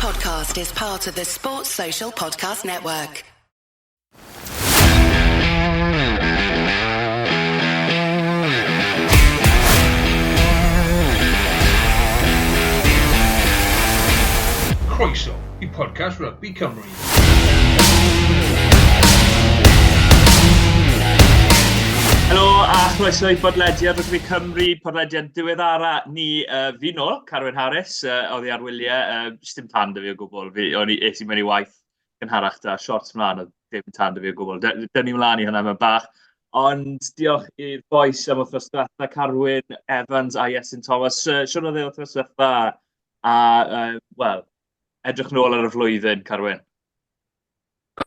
podcast is part of the Sports Social Podcast Network. Croeso I podcast Rygbi Cymru. Helo a chroeso I bodlediad Rygbi Cymru, podlediad diweddara ni fi nôl, Carwyn Harris, oedd i ar wyliau, jyst dim tan dy fi o gwbl. O'n i es i mewn I waith gynharach da, shorts mlaen, oedd dim tan dy fi o gwbl. Dyn ni mlaen I hynna mewn bach. Ond diolch i'r boes am wythnos diwetha, Carwyn, Evans a Iestyn Thomas. Siwr oedd e wythnos diwetha a, wel, edrych nôl ar y flwyddyn, Carwyn.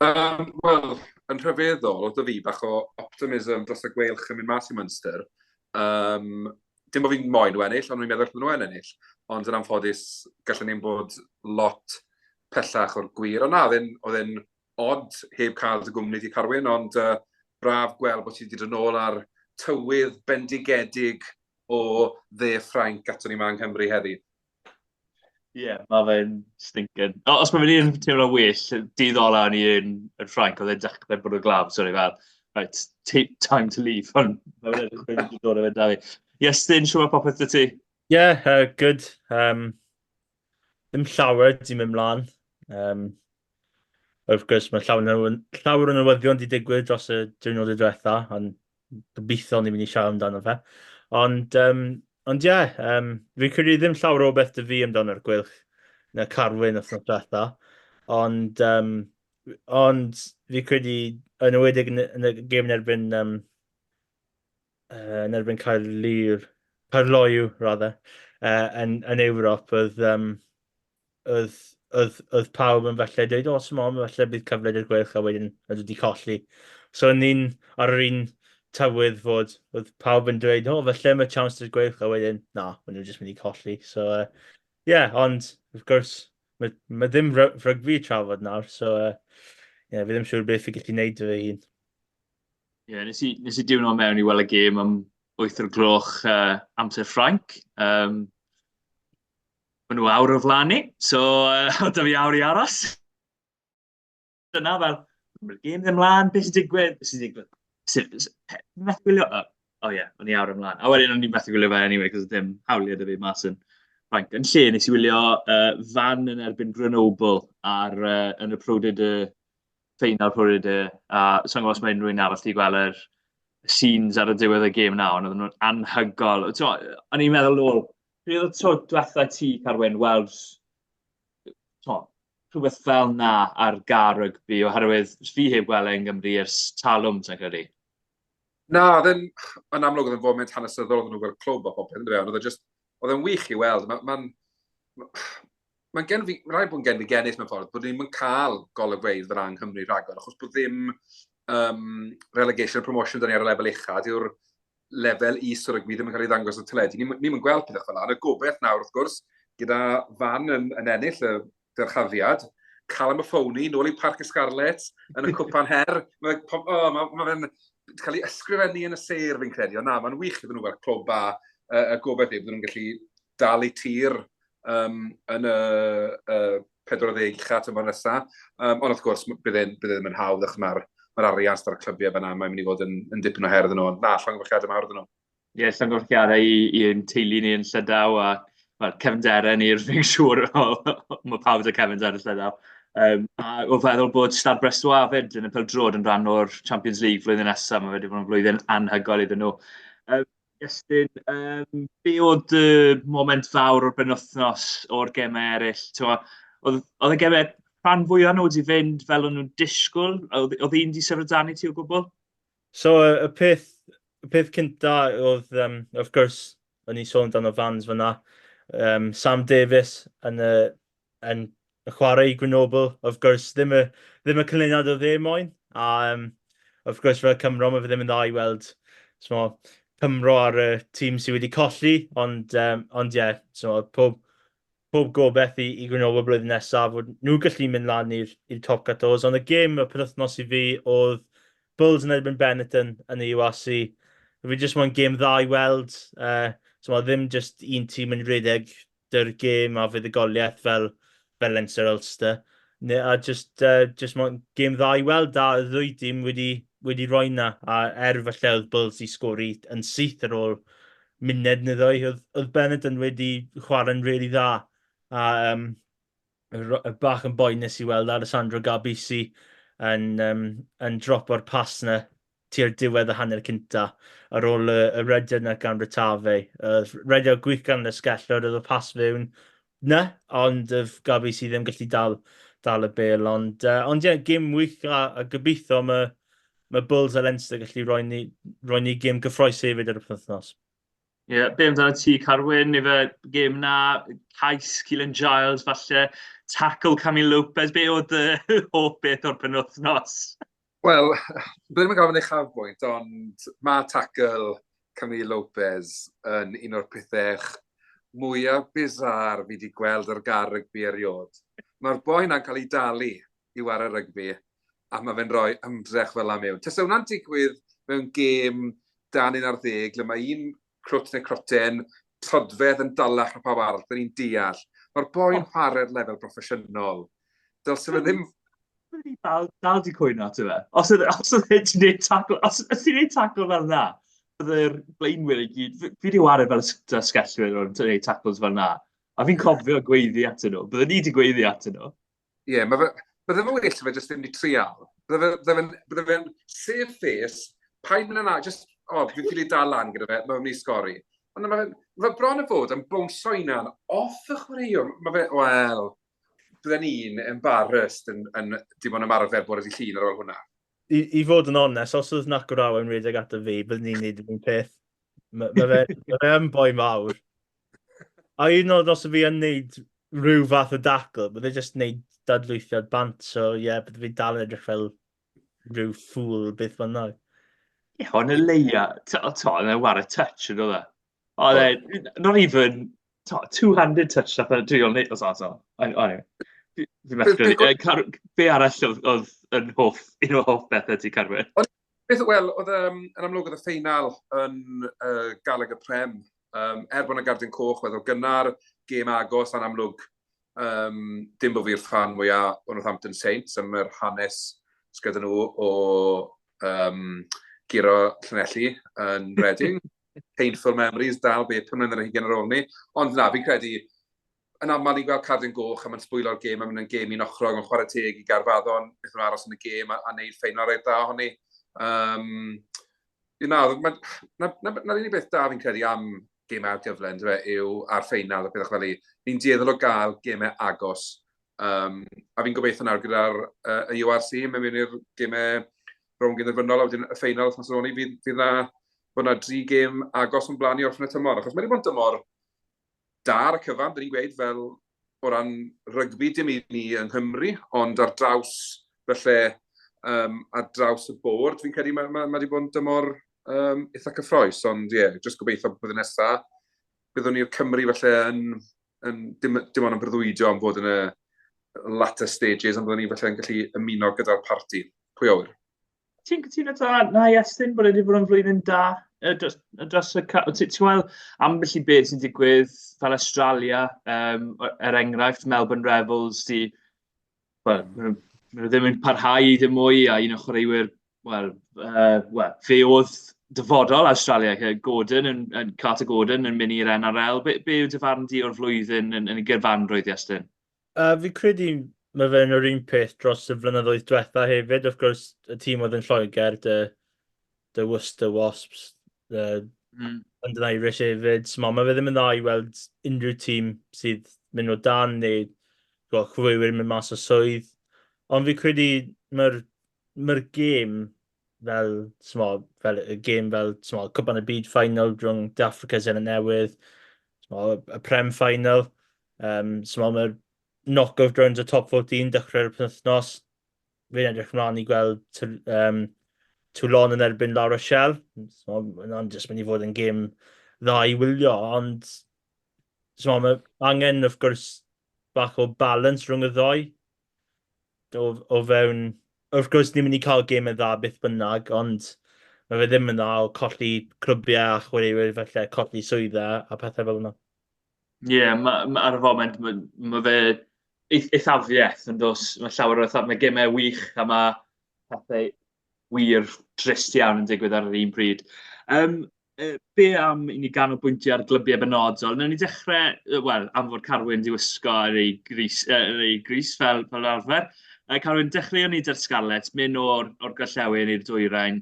Wel, yn rhyfeddol, oedd y fi bach o optimism dros y Gweilch yn mynd mas I Munster. Dim bod fi'n moyn o ennill, ond fi'n meddwl nhw yn ennill. Ond yn anffodus, gallwn ni'n bod lot pellach o'r gwir. Ond na, oedd e'n odd heb cael dy gwmni I Carwyn, ond braf gweld bod ti wedi dod nôl ar tywydd bendigedig o dde Ffrainc ato ni ma yng Nghymru heddi. Ie, mae fe'n stinken. Os mae fe'n un teimlo well, dydd ola o'n I yn Ffrainc, oedd e'n dechrau bod y glaf, sori fel, right, time to leave, ond mae fe'n edrych yn dod o fe da fi. Iestyn, siwr mae popeth dy ti? Yeah, good. Ddim llawer di mynd mlaen. Wrth gwrs, mae llawer o newyddion di digwydd dros y diwrnod diwetha, ond gobeithio ni mynd I siarad amdano fe. Ond ie, fi'n credu ddim llawer o beth dy fi amdano'r Gweilch na Carwyn wythnos diwetha. Ond fi'n credu yn ywedig yn y gêm yn erbyn Caerloyw, rather, yn Ewrop, oedd pawb yn felly dweud, o, smom, felly bydd cyfle i'r Gweilch a wedyn ydy wedi colli. So, ni'n ar yr un tywydd fod oedd pawb yn dweud, o, felly mae chance i'r Gweilch a wedyn, na, maen nhw'n jyst mynd I colli. So, ond, wrth gwrs, mae ddim rygbi trafod nawr, so, fi ddim siŵr beth fi'n gallu gwneud fy hun. Ie, nes I diwno mewn I weld y gêm am 8 o'r gloch amser Ffrainc. Maen nhw awr o flaen ni, so da fi awr I aros. Dyna fel, mae'r gêm ddim mlaen, beth sy'n digwydd? Methu gwylio? O'n I awr ymlaen. A wedyn o'n I methu gwylio fe anyway, cos dim hawliau da fi mas yn Ffrainc. Yn lle, nes I wylio fan yn erbyn Grenoble yn y ffeinal Prwyd, a sa'n gwybod os mae unrhyw un arall I gweld yr scenes ar y diwedd y gêm na, ond oedden nhw'n anhygol. O'n i'n meddwl nôl, pryd oedd tro diwetha ti, Carwyn, weld rhywbeth fel na ar gar rygbi, oherwydd fi heb gweld yng Nghymru ers talwm, ta'n credu. Na, yn amlwg oedd yn fod mynd hanesyddol oedd nhw'n gweld clwb o popeth, oedd e'n wych I weld. Mae'n gen fi, rhaid bod yn gen fi gennych mewn ffordd, bod ni'n cael golygfeydd fel yng Nghymru rhagor, achos bod ddim relegation a promotion dyn ni ar y lefel uchaf, yw'r lefel is o rygbi ddim yn cael ei ddangos o teledu. Ni'n gweld pethau fel yna. Y gobeith nawr, wrth gwrs, gyda fan yn ennill y dyrchafiad, cael am y ffowni, nôl I Parc y Scarlet, yn y cwpan her. Mae fe'n cael ei ysgrifennu yn y seir, fi'n credu. Ond na, mae'n wych iddyn nhw fel clwb a y gobeith iddyn nhw'n gallu dal I tir yn y 40 ucha tymor nesaf. Ond wrth gwrs, bydd ddim yn hawdd, achos mae'r arian ar y clybiau fyna, mae'n mynd I fod yn dipyn o her ydyn nhw. Na, llongyfarchiadau mawr ydyn nhw. Ie, llongyfarchiadau i'n teulu ni yn Llydaw, a cefnderen i'r fi'n siŵr, mae pawb â cefnder yn Llydaw. A o feddwl bod Stad Breslau fyd yn y pêl-drod yn rhan o'r Champions League flwyddyn nesaf, mae wedi bod yn flwyddyn anhygol iddyn nhw. Iestyn, be oedd y moment fawr o'r benwythnos o'r gemau eraill? Oedd y gemau rhan fwyaf nhw wedi fynd fel o'n nhw'n disgwyl? Oedd un wedi sefydliadau ti o gwbl? So, y peth cynta oedd, of gwrs, o'n I sôn dan o fans fyna, Sam Davies yn chwarae I Grenoble, of gwrs, ddim y cynlyniad o dde moyn. A, of gwrs, fel Cymro, mae fe ddim yn dda I weld Cymro ar y tîm sydd wedi colli, ond pob gobeith I Grenoble blwyddyn nesaf, fod nhw gallu mynd lan i'r top 14. Ond y gêm y penwythnos I fi oedd Bulls yn erbyn Benetton yn y UAC. Fi jyst moyn gêm dda I weld. Ddim jyst un tîm yn rhedeg dy'r gêm a fuddugoliaeth fel fel Leinster Ulster. A just mae'n gêm dda i weld, a y ddwy dim wedi rhoi na, a falle oedd Bulls i sgori yn syth ar ôl munud neu ddwy, oedd Benetton wedi chwarae'n really dda, a y bach yn boenus i weld Alessandro Gabisi yn drop o'r pas na tua'r diwedd y hanner cynta ar ôl y rediad na gan Rytafe. Rediad gwych gan y skellwr, oedd y pas fewn na, ond Gabisi ddim gallu dal y bel. Ond ie, gêm wych a gobeithio mae Bulls a Leinster gallu roi ni gêm gyffroes hefyd ar y penwythnos. Ie, be amdano ti, Carwyn, neu fe gêm na, cais Keelan Giles, falle, tackle Camille Lopez, be oedd y hoff beth o'r penwythnos? Wel, byddwn i'n gofyn eich hafbwynt, ond mae tackle Camille Lopez yn un o'r pethau mwyaf bizar fi wedi gweld ar gar rygbi eriod. Mae'r boi na'n cael ei dalu i wario rygbi, a mae fe'n rhoi ymdrech fel am mewn. Tesa hwnna'n digwydd mewn gêm 10-10, lle mae un crwt neu crwten, trodfedd yn dalach na pawb arall, dyn ni'n deall. Mae'r boi'n chwarae'r lefel proffesiynol. Dylse fe ddim... Dal di cwyno at fe. Os oedd ti'n gwneud tackle, os ti'n gwneud tackle fel na, oedd yr blaenwyr i gyd, fi wedi wario fel skellwyr o'n gwneud tackles fel na, a fi'n cofio gweiddi atyn nhw. Byddwn ni wedi gweiddi atyn nhw. Ie, bydde fe well fe jyst ddim wedi trial. Bydde fe'n safe face, paid mynd yna, just, fi'n ffili dal lan gyda fe, mae fe'n mynd i sgori. Ond mae bron y fod yn bwnsio unan off y chwaraewr. Mae fe, wel, bydden ni'n embarrassed yn dim ond ymarfer bod wedi llun ar ôl hwnna. I fod yn onest, os oedd Nac o'r awen rhedeg at y fi, byddwn ni'n neud yn peth. Mae fe yn boi mawr. A un oed os fi yn neud rhyw fath o dackle, bydde jyst neud dadlwythiad bant, so ie, bydde fi dal yn edrych fel rhyw ffwl beth fan na. Ie, ond y leia, yn y wario touch yn oedd e. Not even two-handed touch nath yn triol neud os ato. Anyway, fi'n meddwl, be arall oedd yn un o hoff bethau ti, Carwyn? Wel, oedd yn amlwg oedd y ffeinal yn galeg y prem. Bod y gardyn coch, oedd gynnar gêm agos yn amlwg. Dim bod fi'r fan mwyaf o Northampton Saints am yr hanes sgyda nhw o giro Llanelli yn Reading. Painful memories, dal beth pan yn yr hugen ar ôl ni. Ond na, fi'n credu, yn aml ni'n gweld cardyn goch a mae'n sbwylo'r gêm a mynd yn gêm i'n ochrog yn chwarae teg i Garfaddon, beth yn aros yn y gêm a wneud ffeinal rhaid da honni. Na'r unig beth da fi'n credu am gêm ail-gyfle yw ar ffeinal y pethau fel i. Ni'n dieddol o gael gemau agos. A fi'n gobeithio nawr gyda'r URC, mae'n mynd i'r gemau rhwng gynderfynol a wedyn y ffeinal wrth nos fydd na bod yna 3 gêm agos yn blaen i orffen y tymor. Achos mae wedi bod yn tymor da ar y cyfan, dyn ni'n gweud, fel o ran rygbi dim i ni yng Nghymru, ond ar draws, felly, ar draws y bord, fi'n credu mae wedi bod yn tymor eitha cyffroes, ond ie, jyst gobeithio bod y nesaf, byddwn ni'r Cymru felly dim ond yn breuddwydio am fod yn y latter stages, ond byddwn ni felly yn gallu ymuno gyda'r parti. Pwy awyr? Ti'n cytuno na Iestyn bod wedi bod yn flwyddyn da dros y... Ti'n weld ambell i beth sy'n digwydd fel Australia, enghraifft Melbourne Rebels, maen nhw ddim yn parhau ddim mwy, a un o chwaraewyr, fe oedd dyfodol Australia, Gordon, Carter Gordon yn mynd i'r NRL. Be yw dyfarn di o'r flwyddyn yn y gyrfanrwydd, Iestyn? Fi credu mae fe'n yr un peth dros y flynyddoedd diwetha hefyd. Of course, y tîm oedd yn Lloegr, the Worcester Wasps, London Irish hefyd. Mae fe ddim yn dda i weld unrhyw tîm sydd mynd o dan neu chwaraewyr mynd mas o swydd. Ond fi credu mae'r gêm fel y gêm fel Cwpan y Byd final rhwng De Affrica Zena Newydd, y Prem final, mae'r knock-out rounds o top 14 dechrau'r penwythnos. Fi'n edrych ymlaen i gweld Toulon yn erbyn La Rochelle. Yna'n jyst mynd i fod yn gêm dda i wylio, ond mae angen, of course, bach o balance rhwng y ddoi. O fewn, of course, ni'n mynd i cael gêm dda beth bynnag, ond mae fe ddim yn dda o colli clwbiau a chwaraewyr felly, colli swyddau a pethau fel yna. Ie, ar y foment, mae fe eithafiaeth yn dos. Mae llawer o eitha, mae gemau wych a mae pethau wir trist iawn yn digwydd ar yr un pryd. Be am i ni ganolbwyntio ar glybiau benodol? Nawr ni dechrau, wel, am fod Carwyn di wisgo yr ei gris fel arfer. Carwyn, dechreuwn ni dy'r scarlet, mynd o'r gorllewin i'r dwyrain.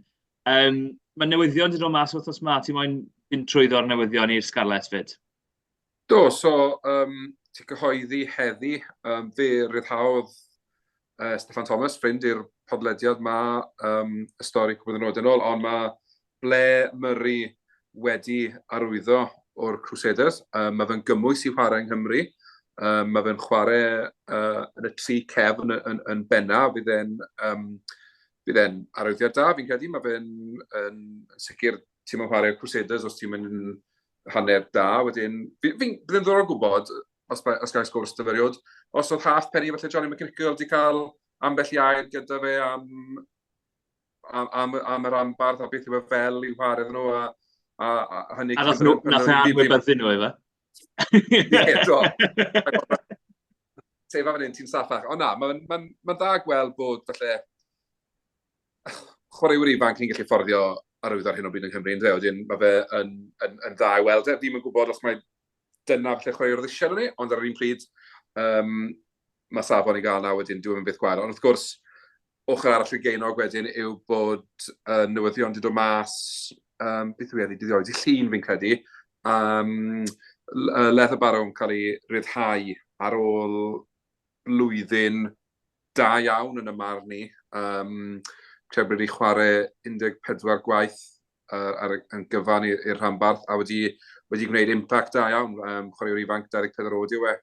Mae newyddion wedi dod mas wrth os ma, ti moyn fynd trwyddo'r newyddion i'r scarlet fyd? Do, so, ti'n cyhoeddi heddi, fe ryddhaodd Steffan Thomas, ffrind i'r podlediad ma, y stori cwbl yn yn ôl, ond mae ble Murray wedi arwyddo o'r Crusaders. Mae fe'n gymwys i chwarae yng Nghymru. Mae fe'n chwarae yn y tri cefn yn benna. Bydd e'n arwyddiad da, fi'n credu. Mae fe'n sicr ti'n mynd chwarae Crusaders os ti'n mynd yn hanner da. Wedyn, bydd e'n ddod o gwybod, os gael sgwrs dyferiod, os oedd half penny falle Johnny McNichol wedi cael ambell iair gyda fe am yr rhanbarth a beth yw e fel i'w chwarae nhw a hynny... A nath e anwybyddu nhw efo? Ie, do. Tefa fan hyn, ti'n saffach. Ond na, mae'n da gweld bod falle chwaraewyr ifanc ni'n gallu fforddio arwyddo ar hyn o bryd yng Nghymru. Wedyn, mae fe yn dda i weld. Ddim yn gwybod os mae dyna falle chwaraewyr ddisiau nhw ni, ond ar yr un pryd mae safon i gael na wedyn, dwi'n mynd beth gwael. Ond wrth gwrs, ochr arall y geinog wedyn yw bod newyddion wedi dod mas, beth yw wedi dioed i llun fi'n credu, Leather Barrow yn cael ei ryddhau ar ôl blwyddyn da iawn yn y marn ni. Credu bod wedi chwarae 14 gwaith yn gyfan i'r rhanbarth a wedi gwneud impact da iawn. Chwaraewr ifanc 24 oed yw e.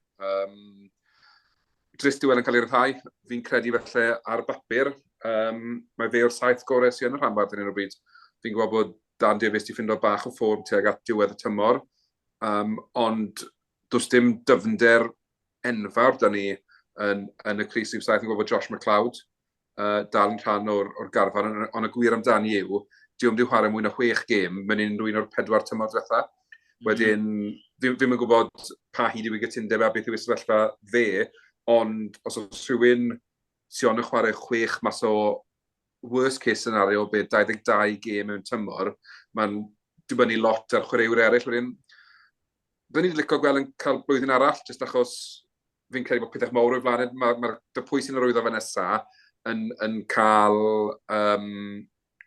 Drist yw e'n cael ei ryddhau. Fi'n credu felly ar bapur. Mae fe o'r 7 gorau sy'n yn y rhanbarth yn un o bryd. Fi'n gwybod bod Dan Davies wedi ffindo bach o ffôn tuag at diwedd y tymor. Ond does dim dyfnder enfawr da ni yn y crys i'w 7. Fi'n gwybod bod Josh McLeod dal yn rhan o'r garfan, ond y gwir amdani yw, diwm di chwarae mwy na 6 gêm, mae'n rhywun o'r 4 tymor diwetha. Wedyn, fi'n yn gwybod pa hyd yw i gytundeb a beth yw sefyllfa fe, ond os oes rhywun sy'n chwarae 6 mas o worst case scenario, beth 22 gêm mewn tymor, mae'n dibynnu lot ar chwaraewyr eraill. Wedyn, byddwn ni wedi licio gweld yn cael blwyddyn arall, jyst achos fi'n credu bod pethau mawr o'i flaen. Mae pwy sy'n arwyddo fe nesaf yn cael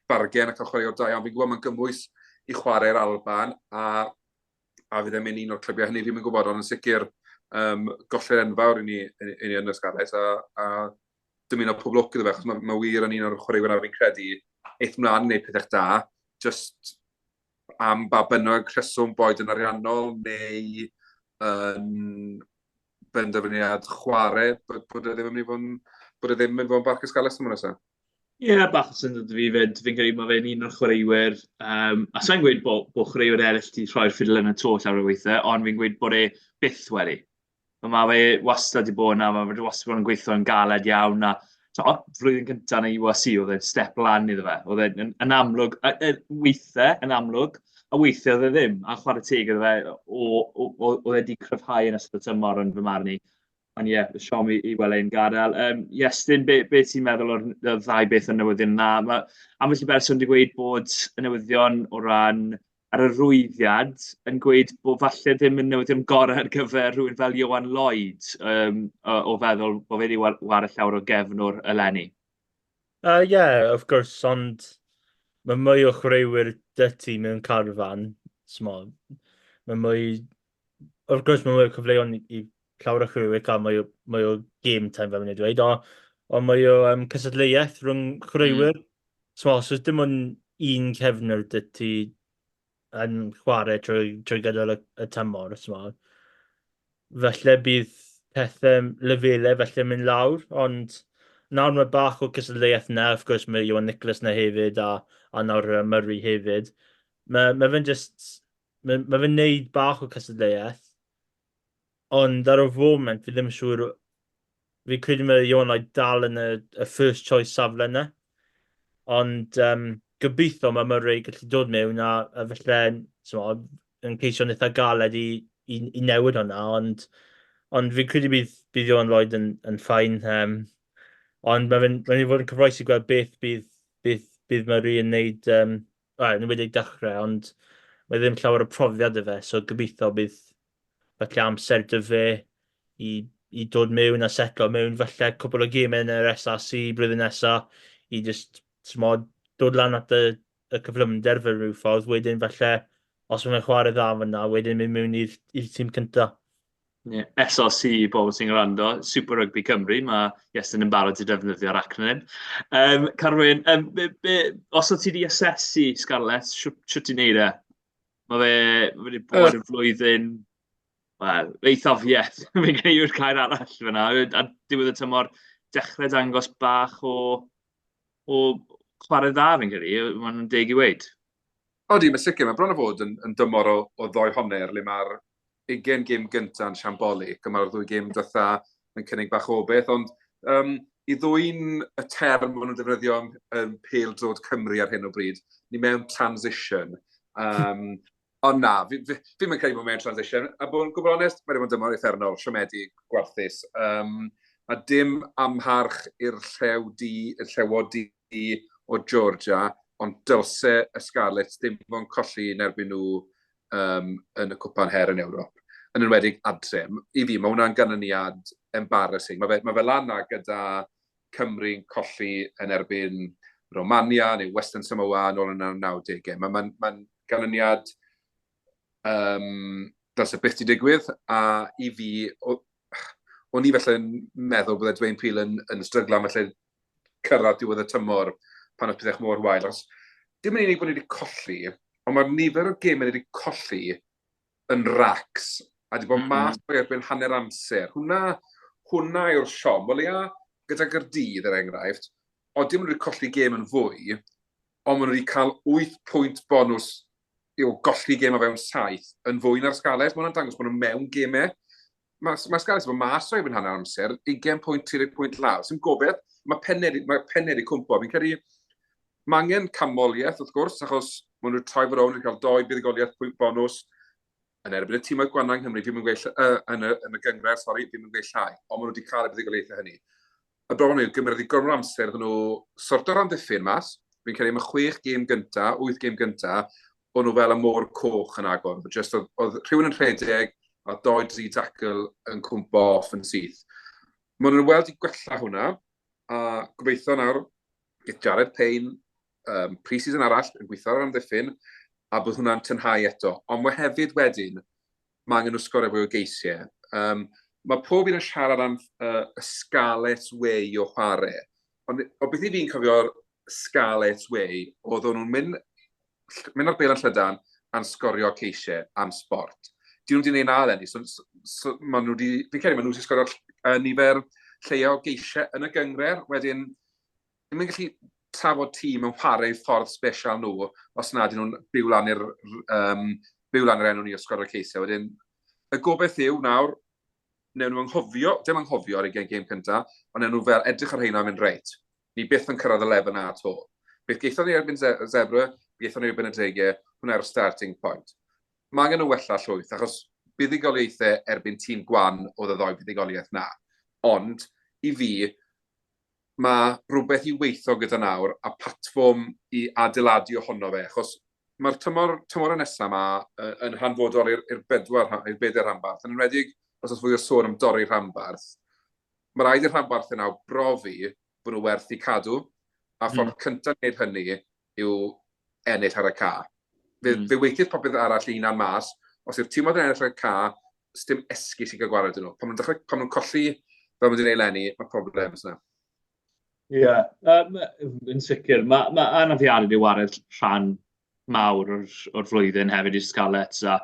bargen a cael chwaraewr da iawn. Fi'n gwybod mae'n gymwys i chwarae'r Alban a fydd e'n mynd un o'r clybiau hynny, fi'n mynd gwybod, ond yn sicr golle'r enfawr i ni yn y sgarlet a dim un o pob lwc iddo fe, achos mae wir yn un o'r chwaraewyr a fi'n credu eith mlaen wneud pethau da, just am ba bynnag rheswm boed yn ariannol neu benderfyniad chwarae, bod e ddim yn mynd i fod yn barc ysgales yma nesaf. Ie, bach o syndod fi fyd. Fi'n credu mae fe'n un o'r chwaraewyr. A sa'n gweud bod chwaraewyr eraill wedi rhoi'r ffidl yn y to llawer o weithiau, ond fi'n gweud bod e byth wedi. Mae fe wastad wedi bod yna, mae fe wastad wedi bod yn gweithio yn galed iawn. Flwyddyn cyntaf na USC, oedd e'n step lan iddo fe. Oedd e'n amlwg, weithiau yn amlwg, a weithiau oedd e ddim. A chwarae teg iddo fe, oedd e wedi cryfhau yn ystod y tymor yn fy marn i. Ond ie, siom i weld e'n gadael. Iestyn, be ti'n meddwl o'r ddau beth yn newyddion yna? Ambell i berson wedi gweud bod y newyddion o ran ar y rwyddiad yn gweud bod falle ddim yn newyddion gorau ar gyfer rhywun fel Ioan Lloyd o feddwl bod fe wedi war y llawer o gefnwr eleni. Ie, of course, ond mae mwy o chwaraewyr dy ti mewn carfan, small. Mae mwy... Of course, mae mwy o cyfleon i llawer o chwaraewyr cael mwy o game time fel mynd i dweud, ond mwy o cysadleuaeth rhwng chwaraewyr. So dim ond un cefnwr dy ti yn chwarae trwy gydol y tymor, felly bydd pethau lefelau felly mynd lawr, ond nawr mae bach o cysadleuaeth yna, of course mae Iwan Nicholas yna hefyd, a nawr Murray hefyd. Mae fe'n neud bach o cysadleuaeth, ond ar y foment fi ddim yn siŵr, fi credu mae Iwan Lloyd dal yn y first choice safle yna, ond gobeithio mae Murray gallu dod mewn a felly yn ceisio eitha galed i newid hwnna, ond Ond fi'n credu bydd Iwan Lloyd yn ffain. Ond mae'n ei fod yn cyfroes i gweld beth bydd Murray yn neud, yn wedi dechrau, ond mae ddim llawer o profiad y fe, so gobeithio bydd falle amser dy fe i dod mewn a setlo mewn falle cwbl o gemau yn yr asesu blwyddyn nesaf i just smod, dod lan at y cyflymder fel rhyw ffordd, wedyn falle os mae'n chwarae dda fyna, wedyn mynd mewn i'r tîm cyntaf. Yeah. SLC, bobl sy'n gwrando, Super Rygbi Cymru, mae Iestyn yn barod i defnyddio'r acronym. Carwyn, os o ti wedi asesu Scarlett, siwt ti'n neud e? Mae fe wedi bod yn flwyddyn, wel, eithaf. Fi'n gwneud yw'r cair arall fyna. A diwedd y tymor, dechrau dangos bach o chwarae dda fi'n credu, mae'n deg i weid. Odi, mae sicr, mae bron o fod yn dymor o ddoi honer, le mae'r 20 gêm gyntaf yn siambolic, a mae'r 2 gêm dytha yn cynnig bach o beth, ond i ddwy'n y term maen nhw'n defnyddio yn pêl-drod Cymru ar hyn o bryd, ni mewn transition. Ond na, fi'n mynd credu bod mewn transition, a bod yn gwybod onest, mae'n dweud dymor effernol, siomedig, gwarthus. A dim amharch i'r llewod o Georgia, ond dylse y Scarlett ddim fo'n colli yn erbyn nhw yn y cwpan her yn Ewrop. Yn enwedig adre. I fi, mae hwnna'n ganlyniad embarrassing. Mae fe lan na gyda Cymru'n colli yn erbyn Romania neu Western Samoa yn ôl yn 90au. Mae'n ganlyniad dylse byth i digwydd, a i fi, o'n i felly'n meddwl byddai Dwayne Peel yn stryglan felly cyrraedd diwedd y tymor pan oedd pethau mor wael. Dim yn unig bod ni wedi colli, ond mae'r nifer o gemau wedi colli yn racs, a wedi bod mas o'i erbyn hanner amser. Hwna yw'r siom. Wel ia, gyda Gaerdydd er enghraifft, ond dim yn wedi colli gem yn fwy, ond maen nhw wedi cael 8 pwynt bonus i'w golli gem o fewn 7 yn fwy na'r Scarlett. Mae hwnna'n dangos bod nhw'n mewn gemau. Mae Scarlett wedi bod mas o'i erbyn hanner amser, 20 pwynt, 30 pwynt law. Sy'n gobeith, mae pennau wedi cwmpo. Fi'n credu, mae angen camoliaeth, wrth gwrs, achos maen nhw'n troi fod o'n cael 2 buddigoliaeth pwynt bonus yn erbyn y tîmau gwanna yng Nghymru, yn y gyngred, fi'n mynd gweillhau, ond maen nhw wedi cael y buddigoliaethau hynny. Y bron yw, gymryd i gormod amser, ydyn nhw sorto'r amddiffyn mas, fi'n credu mae 6 gêm gynta, 8 gêm gynta, o'n nhw fel y môr coch yn agor. Oedd rhywun yn rhedeg, a 2-3 tackle yn cwmpo off yn syth. Maen nhw'n weld i gwella hwnna, a gobeithio nawr, gyda Jared Payne, pre-season arall yn gweithio ar amddiffyn, a bod hwnna'n tynhau eto. Ond mae hefyd wedyn, mae angen nhw sgorio fwy o geisiau. Mae pob un yn siarad am y Scarlett way o chwarae. Ond o beth i fi'n cofio'r Scarlett way, oedd nhw'n mynd ar bel yn Llydan a'n sgorio ceisiau am sport. Dyn nhw wedi gwneud na lenni. Fi'n credu maen nhw wedi sgorio nifer lleia o geisiau yn y gyngred. Wedyn, ddim yn gallu trafod tîm yn chwarae ffordd special nhw, os na dyn nhw'n byw lan yr enw ni o sgorio ceisiau. Wedyn, y gobeith yw nawr, newn nhw anghofio, dim anghofio ar ei gêm cyntaf, ond newn nhw fel edrych ar heina mynd reit. Ni byth yn cyrraedd y lefel na to. Beth geithon ni erbyn Zebra, geithon ni erbyn y Dreigiau, hwnna'r starting point. Mae angen nhw wella llwyth, achos buddigoliaethau erbyn tîm gwan oedd y 2 buddigoliaeth na. Ond, i fi, mae rhywbeth i weithio gyda nawr a platfform i adeiladu ohono fe, achos mae'r tymor nesaf yma yn hanfodol i'r 4 rhanbarth. Yn enwedig, os oes fwy o sôn am dorri'r rhanbarth, mae rhaid i'r rhanbarth yna brofi bod nhw werth i cadw, a ffordd cyntaf wneud hynny yw ennill ar y ca. Fe weithiau popeth arall unan mas, os yw'r tîm oedd yn ennill ar y ca, sdim esgus i gael gwared yn nhw. Pan nhw'n colli fel mae'n gwneud lenni, mae problems yna. Ie, yn sicr. Mae anafiadau wedi wared rhan mawr o'r flwyddyn hefyd i'r Scarlett. A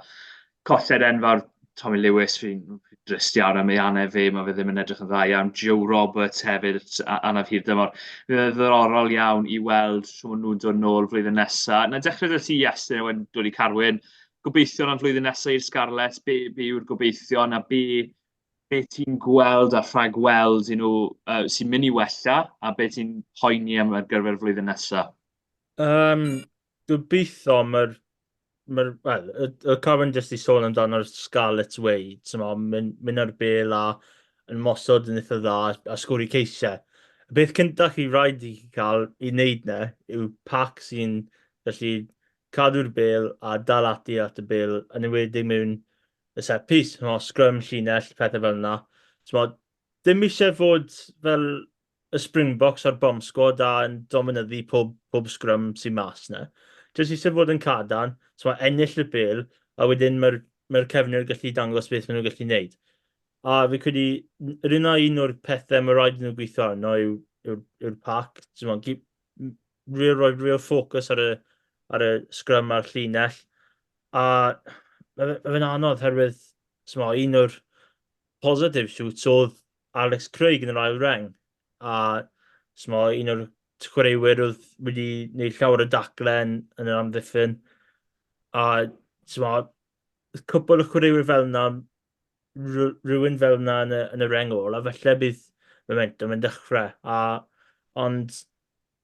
colled enfawr Tommy Lewis, fi'n drist iawn am ei anef fe, mae fe ddim yn edrych yn dda iawn. Joe Roberts hefyd, anaf hir dymor. Fydd ddiddorol iawn i weld rhwng nhw'n dod nôl flwyddyn nesaf. Na dechrau dy ti Iestyn yn dod i Carwyn. Gobeithio am flwyddyn nesaf i'r Scarlett, be yw'r gobeithio, na be ti'n gweld a rhagweld sy'n mynd i wella, a be ti'n poeni am ar gyfer flwyddyn nesaf? Gobeithio mae'r y Carwyn jyst i sôn amdano'r Scarlet Way, mynd ar bel a yn mosod yn eitha dda a sgwri ceisiau. Y beth cyntaf chi rhaid i cael i wneud na yw pac sy'n gallu cadw'r bel a dal ati at y bel yn ymwedig mewn y set piece, sgrym, llinell, pethau fel yna. Dim eisiau fod fel y Springboks a'r bomb squad a yn dominyddu pob sgrym sy'n mas na. Jyst eisiau fod yn cadarn, ennill y bel, a wedyn mae'r cefnir gallu dangos beth maen nhw'n gallu gwneud. A fi credu, yr un o'r pethau mae rhaid nhw gweithio arno yw'r pac. Roi real ffocws ar y sgrym a'r llinell. A mae fe'n anodd herwydd un o'r positive shoots oedd Alex Craig yn yr ail reng. A un o'r chwaraewyr oedd wedi gwneud llawer o daclen yn yr amddiffyn. A cwbl o chwaraewyr fel yna, rhywun fel yna yn y reng ôl, a felly bydd momentum yn dechrau. Ond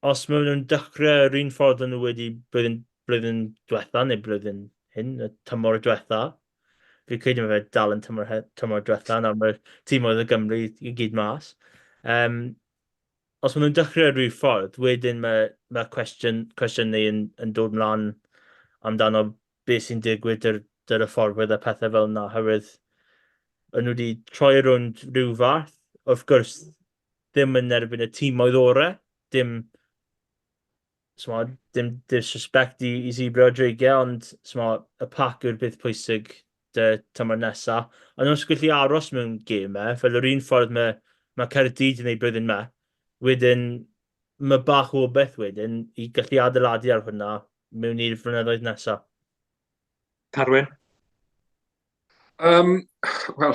os maen nhw'n dechrau yr un ffordd yn nhw wedi blwyddyn diwetha neu blwyddyn hyn, y tymor diwetha, fi credu mae fe dal yn tymor diwetha, nawr mae'r tîm oedd y Gymru i gyd mas. Os maen nhw'n dechrau yr un ffordd, wedyn mae cwestiynau yn dod mlaen amdano beth sy'n digwydd dy'r ffordd y pethau fel yna, herwydd yn nhw wedi troi rownd rhyw fath. Wrth gwrs, ddim yn erbyn y tîm oedd orau, dim disrespect i Zebra o Dreigiau, ond y pac yw'r beth pwysig dy tymor nesaf. A nhw'n gallu aros mewn gemau, fel yr un ffordd mae Cyrraedd yn ei blwyddyn me. Wedyn, mae bach o beth wedyn i gallu adeiladu ar hwnna mewn i'r flynyddoedd nesaf. Carwyn? Wel,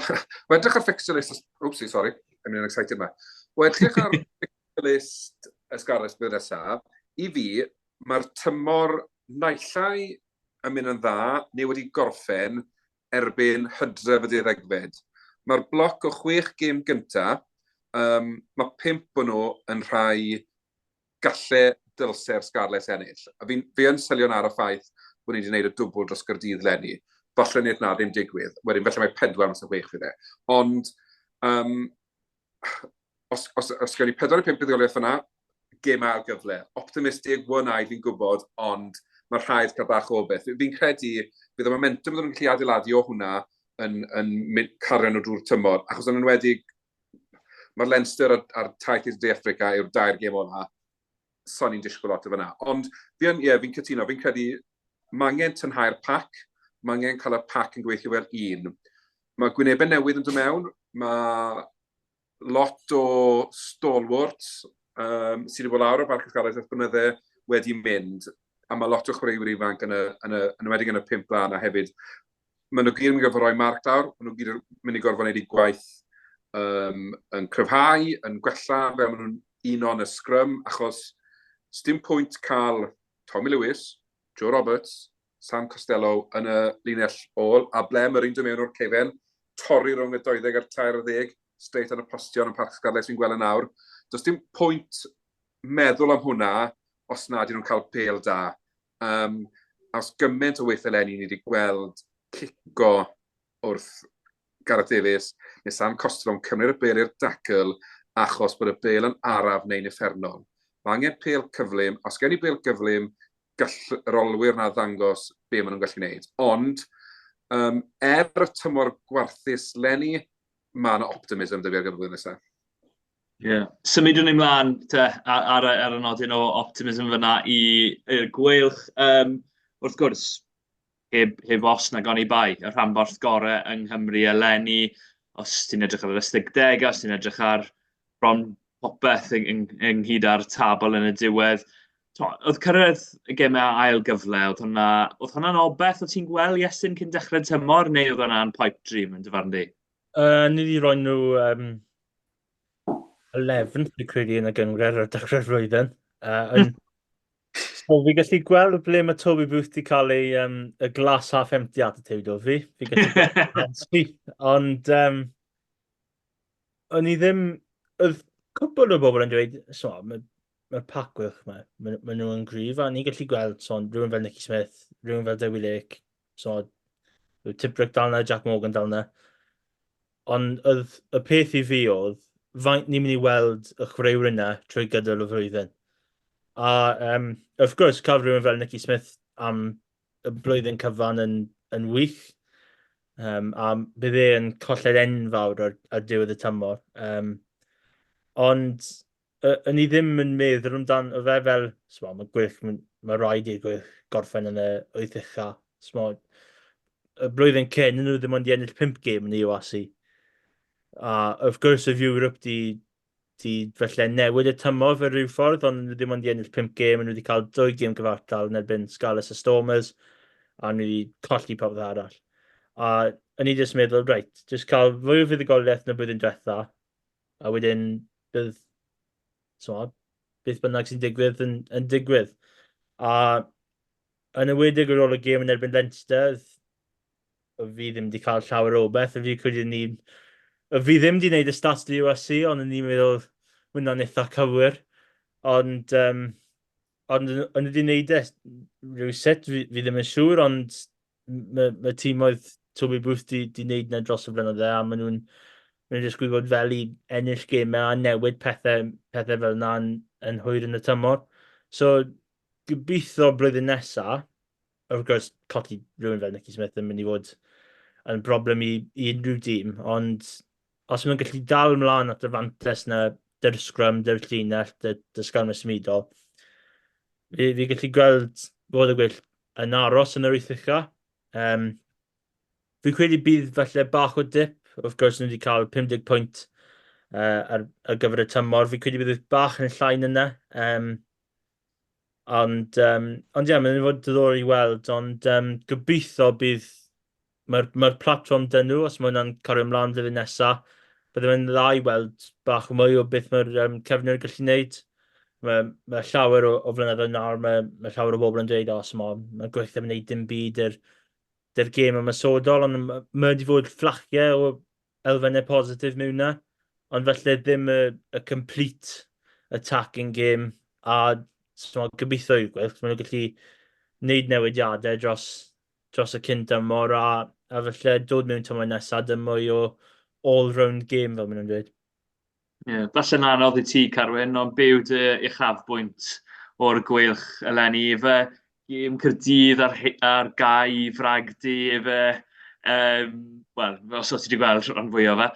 wedrych ar fixture list... Oopsie, sorry. I'm really excited yma. Wedrych ar fixture list y Scarlet blwyddyn nesaf. I fi, mae'r tymor naillai yn mynd yn dda, neu wedi gorffen erbyn Hydref y 12. Mae'r bloc o 6 gêm gyntaf, mae 5 o nhw yn rhai gallu dylse'r Scarlet ennill. A fi yn sylio'n ar y ffaith bod ni wedi gwneud y dwbl dros Gaerdydd leni. Falle nid na ddim digwydd. Wedyn, felly mae 4 mas o 6 fydd e. Ond, os gen i 4 i 5 buddioliaeth yna, gemau ail-gyfle. Optimistig, one-eyed, fi'n gwybod, ond mae'r rhaid cael bach o beth. Fi'n credu bydd y momentum bydd nhw'n gallu adeiladu o hwnna yn cario nhw drwy'r tymor. Achos yn enwedig, mae'r Leinster a'r taith i'r De Affrica yw'r 2 gêm o'na. Son i'n disgwyl lot o fyna. Ond fi'n cytuno, fi'n credu mae angen tynhau'r pac, mae angen cael y pac yn gweithio fel un. Mae gwynebau newydd yn dod mewn, mae lot o stalwarts sydd wedi bod lawr o Barc Ysgarlais ers blynydde wedi mynd, a mae lot o chwaraewyr ifanc yn enwedig yn y 5 blaen a hefyd. Maen nhw gyd yn gorfod rhoi marc lawr, maen nhw gyd yn mynd i gorfod wneud i gwaith yn cryfhau, yn gwella, fe maen nhw'n uno yn y sgrym, achos dim pwynt cael Tommy Lewis, Joe Roberts, Sam Costello yn y linell ôl, a ble mae'r un dod mewn o'r cefen, torri rhwng y 20 a'r 30, straight ar y postion yn Parc Ysgarlais fi'n gweld yn awr. Does dim pwynt meddwl am hwnna os na dyn nhw'n cael pêl da. Os gymaint o weithio leni ni wedi gweld cico wrth Gareth Davies neu Sam Costello yn cymryd y bêl i'r dacl achos bod y bêl yn araf neu'n effernol. Mae angen pêl cyflym. Os gen i bêl gyflym, gall yr olwyr na ddangos be maen nhw'n gallu gwneud. Ond, y tymor gwarthus leni, mae yna optimism dy fi ar gyfer blwyddyn nesaf. Symudwn ni mlaen ar y nodyn o optimism fyna i'r Gweilch. Wrth gwrs, heb os na goni bai, y rhanbarth gorau yng Nghymru eleni, os ti'n edrych ar yr ystygdeg, os ti'n edrych ar bron popeth ynghyd â'r tabl yn y diwedd. Oedd cyrraedd y gemau ail-gyfle, oedd hwnna'n obeth o ti'n gweld Iestyn cyn dechrau tymor, neu oedd hwnna'n pipe dream yn dyfarn di? Ni wedi rhoi nhw 11, fi credu yn y gyngred ar dechrau'r flwyddyn. Fi gallu gweld ble mae Toby Booth wedi cael y glas half empty attitude o fi. Fi gallu gweld ond o'n i ddim... Oedd cwbl o bobl yn dweud, pac gwylch yma, maen nhw'n gryf, a ni'n gallu gweld rhywun fel Nicky Smith, rhywun fel Dewi Lake, Tibrick dal na, Jack Morgan dal na. Ond y peth i fi oedd, faint ni'n mynd i weld y chwaraewyr yna trwy gydol y flwyddyn. A, of course, cael rhywun fel Nicky Smith am y blwyddyn cyfan yn wych. A bydd e'n colled enfawr ar diwedd y tymor. Ond yn i ddim yn meddwl amdan o fe fel, mae Gweilch, mae rhaid i'r Gweilch gorffen yn y 8 ucha. Y blwyddyn cyn, nhw ddim ond i ennill 5 gêm yn ei asesu. A, of course, of Europe di felly newid y tymor fe rhyw ffordd, ond nhw ddim ond i ennill 5 gêm, nhw wedi cael 2 gêm gyfartal yn erbyn Scales y Stormers, a nhw wedi colli popeth arall. A yn i jyst meddwl, reit, jyst cael fwy o fuddugoliaeth yn y blwyddyn diwetha, a wedyn beth bynnag sy'n digwydd yn digwydd. A yn y wedig ar ôl y gêm yn erbyn Leinster, fi ddim wedi cael llawer o beth, a fi ddim wedi gwneud y stats di USC, ond yn i'n meddwl hwnna'n eitha cywir. Ond yn wedi gwneud rhywsut, fi ddim yn siŵr, ond mae tîm oedd Toby Booth di gwneud na dros y blynydde, a maen nhw'n just gwybod fel i ennill gemau a newid pethau fel yna yn hwyr yn y tymor. So, gobeithio blwyddyn nesaf, of course, colli rhywun fel Nicky Smith yn mynd i fod yn broblem i unrhyw dîm, ond os mae'n gallu dal ymlaen at y fantes na dy'r sgrym, dy'r llinell, dy'r sgalmau symudol, fi gallu gweld bod y Gweilch yn aros yn yr 8 ucha. Fi'n credu bydd falle bach o dip, of course, nhw wedi cael 50 pwynt ar gyfer y tymor. Fi'n credu bydd bach yn llain yna. Ond ie, mae'n fod diddorol i weld, ond gobeithio bydd mae'r platform dyn nhw, os mae hwnna'n cario ymlaen flwyddyn nesaf, byddwn yn dda i weld bach o mwy o beth mae'r cefnir gallu gwneud. Mae llawer o flynyddoedd nawr, mae llawer o bobl yn dweud, os mae Gweilch ddim yn gwneud dim byd i'r gêm ymasodol, ond mae wedi fod fflachiau o elfennau positif mewn yna, ond felly ddim y complete attacking game, a gobeithio i'w Gweilch, maen nhw'n gallu gwneud newidiadau dros y cyn dymor, a felly dod mewn tymor nesaf, dim mwy o all-round game fel maen nhw'n dweud. Falle'n anodd i ti, Carwyn, ond byw dy uchafbwynt o'r Gweilch eleni. Efe gêm Caerdydd ar gau Rygbi, wel, os oes ti wedi gweld rhan fwy o fe.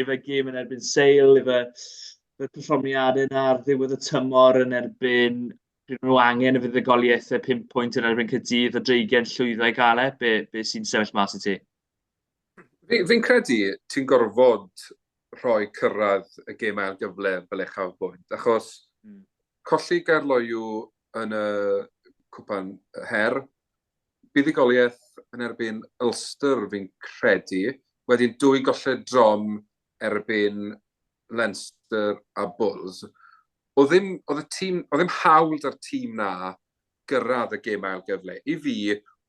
Efe gêm yn erbyn Seil, efe perfformiadau ar ddiwedd y tymor yn erbyn nhw angen y fuddugoliaethau 5 pwynt yn erbyn Caerdydd a Dreigiau'n llwyddo i gael be sy'n sefyll mas i ti? Fi'n credu ti'n gorfod rhoi cyrraedd y gem ail-gyfle fel uchafbwynt, achos colli Gaerloyw yn y cwpan her, buddugoliaeth yn erbyn Ulster fi'n credu, wedyn 2 golled drom erbyn Leinster a Bulls. Oedd ddim hawl da'r tîm na gyrraedd y gem ail-gyfle. I fi,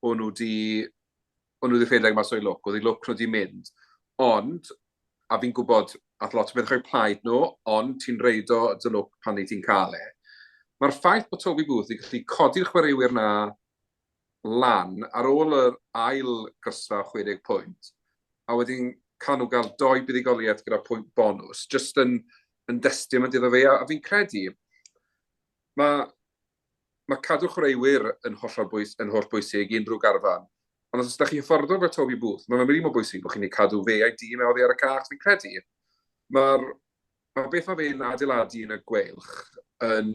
o'n nhw wedi rhedeg mas o'i lwc, oedd ei lwc nhw wedi mynd. Ond, a fi'n gwybod, at lot o beth rhoi plaid nhw, ond ti'n reido dy lwc pan ti'n cael e. Mae'r ffaith bod Toby Booth wedi gallu codi'r chwaraewyr na lan ar ôl yr ail gysfa 60 pwynt, a wedyn cael nhw gael 2 buddugoliaeth gyda pwynt bonus, just yn destio yma iddo fe, a fi'n credu, mae cadw chwaraewyr yn holl bwysig i unrhyw garfan. Ond os ydych chi'n ffordd o'r Toby Booth, mae'n mynd mor bwysig bod chi'n ei cadw fe a'i dîm oddi ar y cach. Fi'n credu, mae beth mae fe'n adeiladu yn y Gweilch yn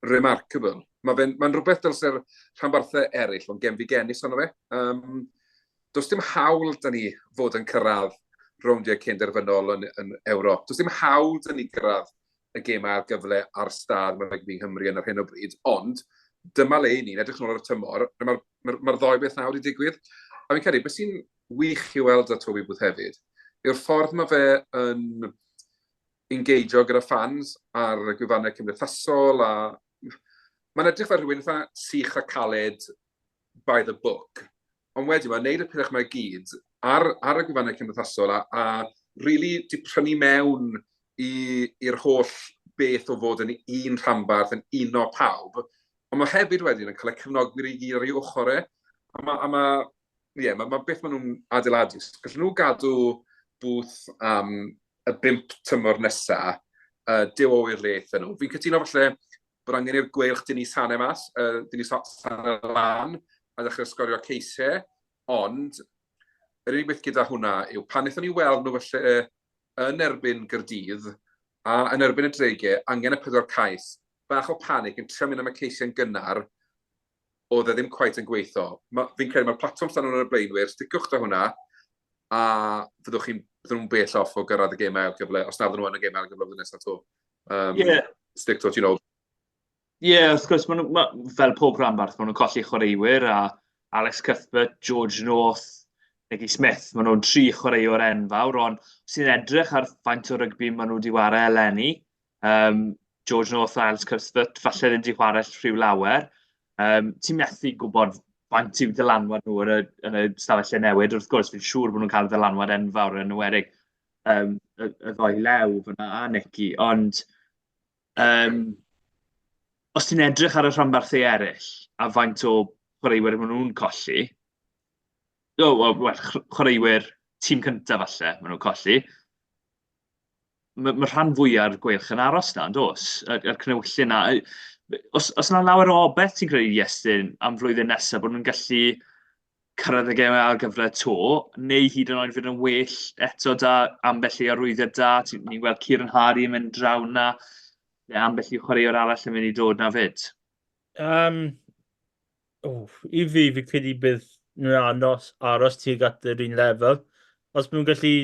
remarkable. Mae'n rhywbeth dylse'r rhanbarthau eraill, ond gemfigenus ono fe. Does dim hawl da ni fod yn cyrraedd rowndiau cyn-derfynol yn Ewrop. Does dim hawl da ni gyrraedd y gem ail-gyfle ar stad mae Rygbi Nghymru yn ar hyn o bryd, ond dyma le i ni'n edrych nôl ar y tymor, mae'r ddoi beth nawr i digwydd. A fi'n credu, beth sy'n wych i weld â Toby Booth hefyd, yw'r ffordd mae fe yn engageo gyda fans ar y gwefannau cymdeithasol, a mae'n edrych fel rhywun eitha sych a caled by the book. Ond wedyn, mae'n neud y pethau mae gyd ar y gwefannau cymdeithasol a really di prynu mewn i'r holl beth o fod yn un rhanbarth yn uno pawb, ond mae hefyd wedyn yn cael eu cefnogwyr i gyd ar ei ochr e. Mae beth maen nhw'n adeiladu. Gallen nhw gadw bwth am y 5 tymor nesaf, dew o i'r leith nhw. Fi'n cytuno falle bod angen i'r Gweilch dynnu sanau mas, dynnu sanau lan, a ddechrau sgorio ceisiau, ond yr unig beth gyda hwnna yw pan wnaethon ni weld nhw falle yn erbyn Gaerdydd a yn erbyn y Dreigiau, angen y 4 cais, bach o panic yn trio mynd am y ceisiau'n gynnar, oedd e ddim cweit yn gweithio. Fi'n credu mae'r platform stan nhw'n y blaenwyr, sticwch da hwnna, a fyddwn nhw'n bell off o gyrraedd y gemau ail-gyfle, os na fydden nhw yn y gemau ail-gyfle flwyddyn nesaf to. Stick to what you know. Wrth gwrs, fel pob rhanbarth, maen nhw'n colli chwaraewyr, a Alex Cuthbert, George North, Nicky Smith, maen nhw'n 3 chwaraewr enfawr, ond sy'n edrych ar faint o rygbi maen nhw wedi wario eleni. George North a Alex Cuthbert, falle ddim wedi chwarae rhyw lawer. Ti'n methu gwybod faint yw dylanwad nhw yn y stafellau newid. Wrth gwrs, fi'n siŵr bod nhw'n cael dylanwad enfawr yn ymwedig y ddoi lew fyna a Nicky, ond os ti'n edrych ar y rhanbarthau eraill a faint o chwaraewyr maen nhw'n colli, chwaraewyr tîm cyntaf falle maen nhw'n colli, mae rhan fwyaf o'r Gweilch yn aros na, yn dos, yr cnywllyn na. Os yna lawer o obeth ti'n credu Iestyn am flwyddyn nesaf bod nhw'n gallu cyrraedd y gemau ail-gyfle to, neu hyd yn oed fydd yn well eto da ambell i arwyddiad da, ni'n gweld Kieran Hardy yn mynd draw na, neu ambell i chwaraewr arall yn mynd i dod na fyd? I fi credu bydd nhw'n aros tuag at yr un lefel. Os maen nhw'n gallu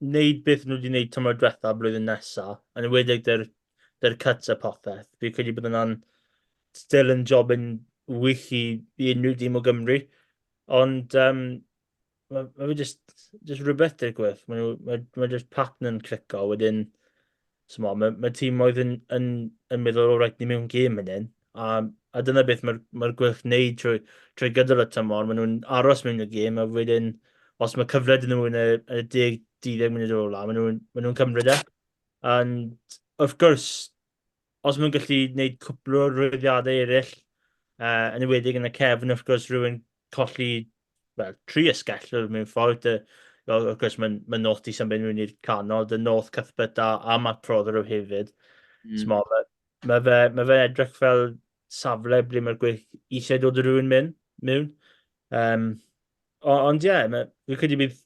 wneud beth nhw wedi wneud tymor diwetha blwyddyn nesaf, yn ymwedig dy'r cuts a popeth, fi credu bod yna'n still yn job yn wych i unrhyw dim o Gymru. Ond mae fe just rhywbeth i'r Gweilch. Mae just pattern yn clico wedyn. Mae tîm oedd yn meddwl o rhaid ni mewn gêm yn hyn. A dyna beth mae'r Gweilch wneud trwy gydol y tymor. Maen nhw'n aros mewn y gêm, a wedyn, os mae cyfle dyn nhw yn y 10-12 munud ola, maen nhw'n cymryd e. And, of course, os maen nhw'n gallu gwneud cwpl o rwyddiadau eraill, yn ymwedig yn y cefn, of course, rhywun colli 3 ysgell mewn ffordd. Of course, mae North i symud mewn i'r canol, dy North Cuthbert a Matt Prothero hefyd. Mae fe edrych fel safle ble mae'r Gweilch eisiau dod o rhywun mewn. Ond fi credu bydd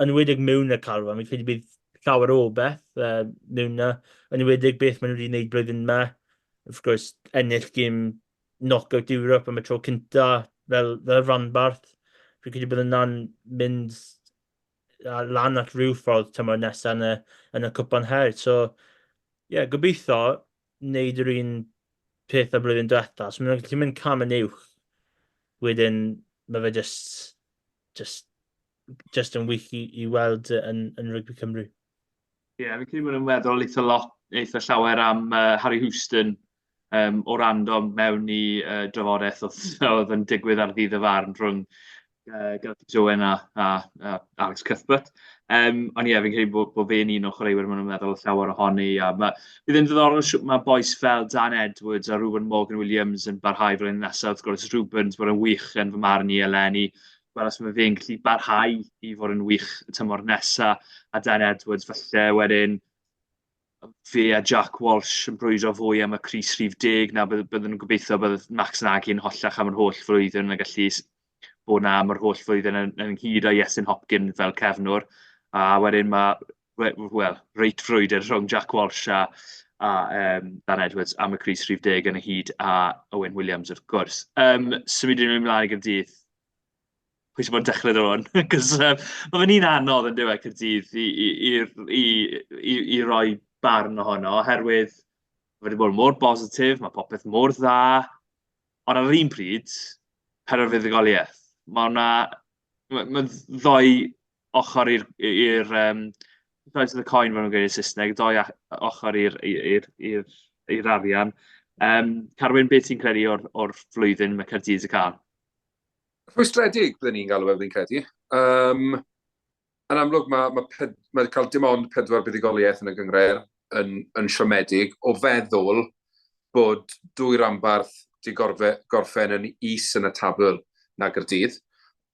yn ymwedig mewn y Carwyn, fi credu bydd llawer o beth mewn yn ymwedig beth maen nhw wedi gwneud blwyddyn yma. Of course, ennill gym knock-out Europe am y tro cynta fel rhanbarth. Fi credu bydd yna'n mynd lan at rhyw ffordd tymor nesaf yn y cwpan her. So, gobeithio wneud yr un peth o blwyddyn diwetha. So, mae'n gallu mynd cam yn uwch. Wedyn, mae fe just yn wych i weld yn Rygbi Cymru. Fi'n credu bod yn meddwl eitha llawer am Harry Houston o random mewn i drafodaeth oedd yn digwydd ar ddydd y farn rhwng Gareth Jowen a Alex Cuthbert. Ond fi'n credu bod fe'n un o chwaraewyr maen nhw'n meddwl llawer ohoni. Bydd yn ddiddorol mae boes fel Dan Edwards a Reuben Morgan Williams yn barhau flwyddyn nesaf. Wrth gwrs, Rubens bod yn wych yn fy marn i eleni. Wel, os mae fe'n gallu barhau i fod yn wych y tymor nesaf, a Dan Edwards falle wedyn fe a Jack Walsh yn brwydro fwy am y Crys Rhif 10, na bydden nhw'n gobeithio bydd Max Nagy yn hollach am yr holl flwyddyn yn gallu bod na am yr holl flwyddyn yn hyd a Iestyn Hopkins fel cefnwr. A wedyn reit frwydr rhwng Jack Walsh a Dan Edwards am y Crys Rhif 10 yn y hyd a Owen Williams wrth gwrs. Symud yn ymlaen i Gaerdydd. Pwy sy'n bod yn dechrau ddod hwn? Cos mae fe'n un anodd yn diwedd Caerdydd i roi barn ohono, oherwydd mae wedi bod mor positif, mae popeth mor dda, ond ar yr un pryd, pedwar fuddugoliaeth. Mae ddoi ochr i'r sides of the coin fan nhw'n geiriau Saesneg, ddoi ochr i'r arian. Carwyn, beth ti'n credu o'r flwyddyn mae Caerdydd y cael? Rhwystredig byddwn ni'n galw fi'n credu. Yn amlwg, mae cael dim ond 4 buddugoliaeth yn y gyngred. yn siomedig o feddwl bod dwy rhanbarth di gorffen yn is yn y tabl na Gaerdydd.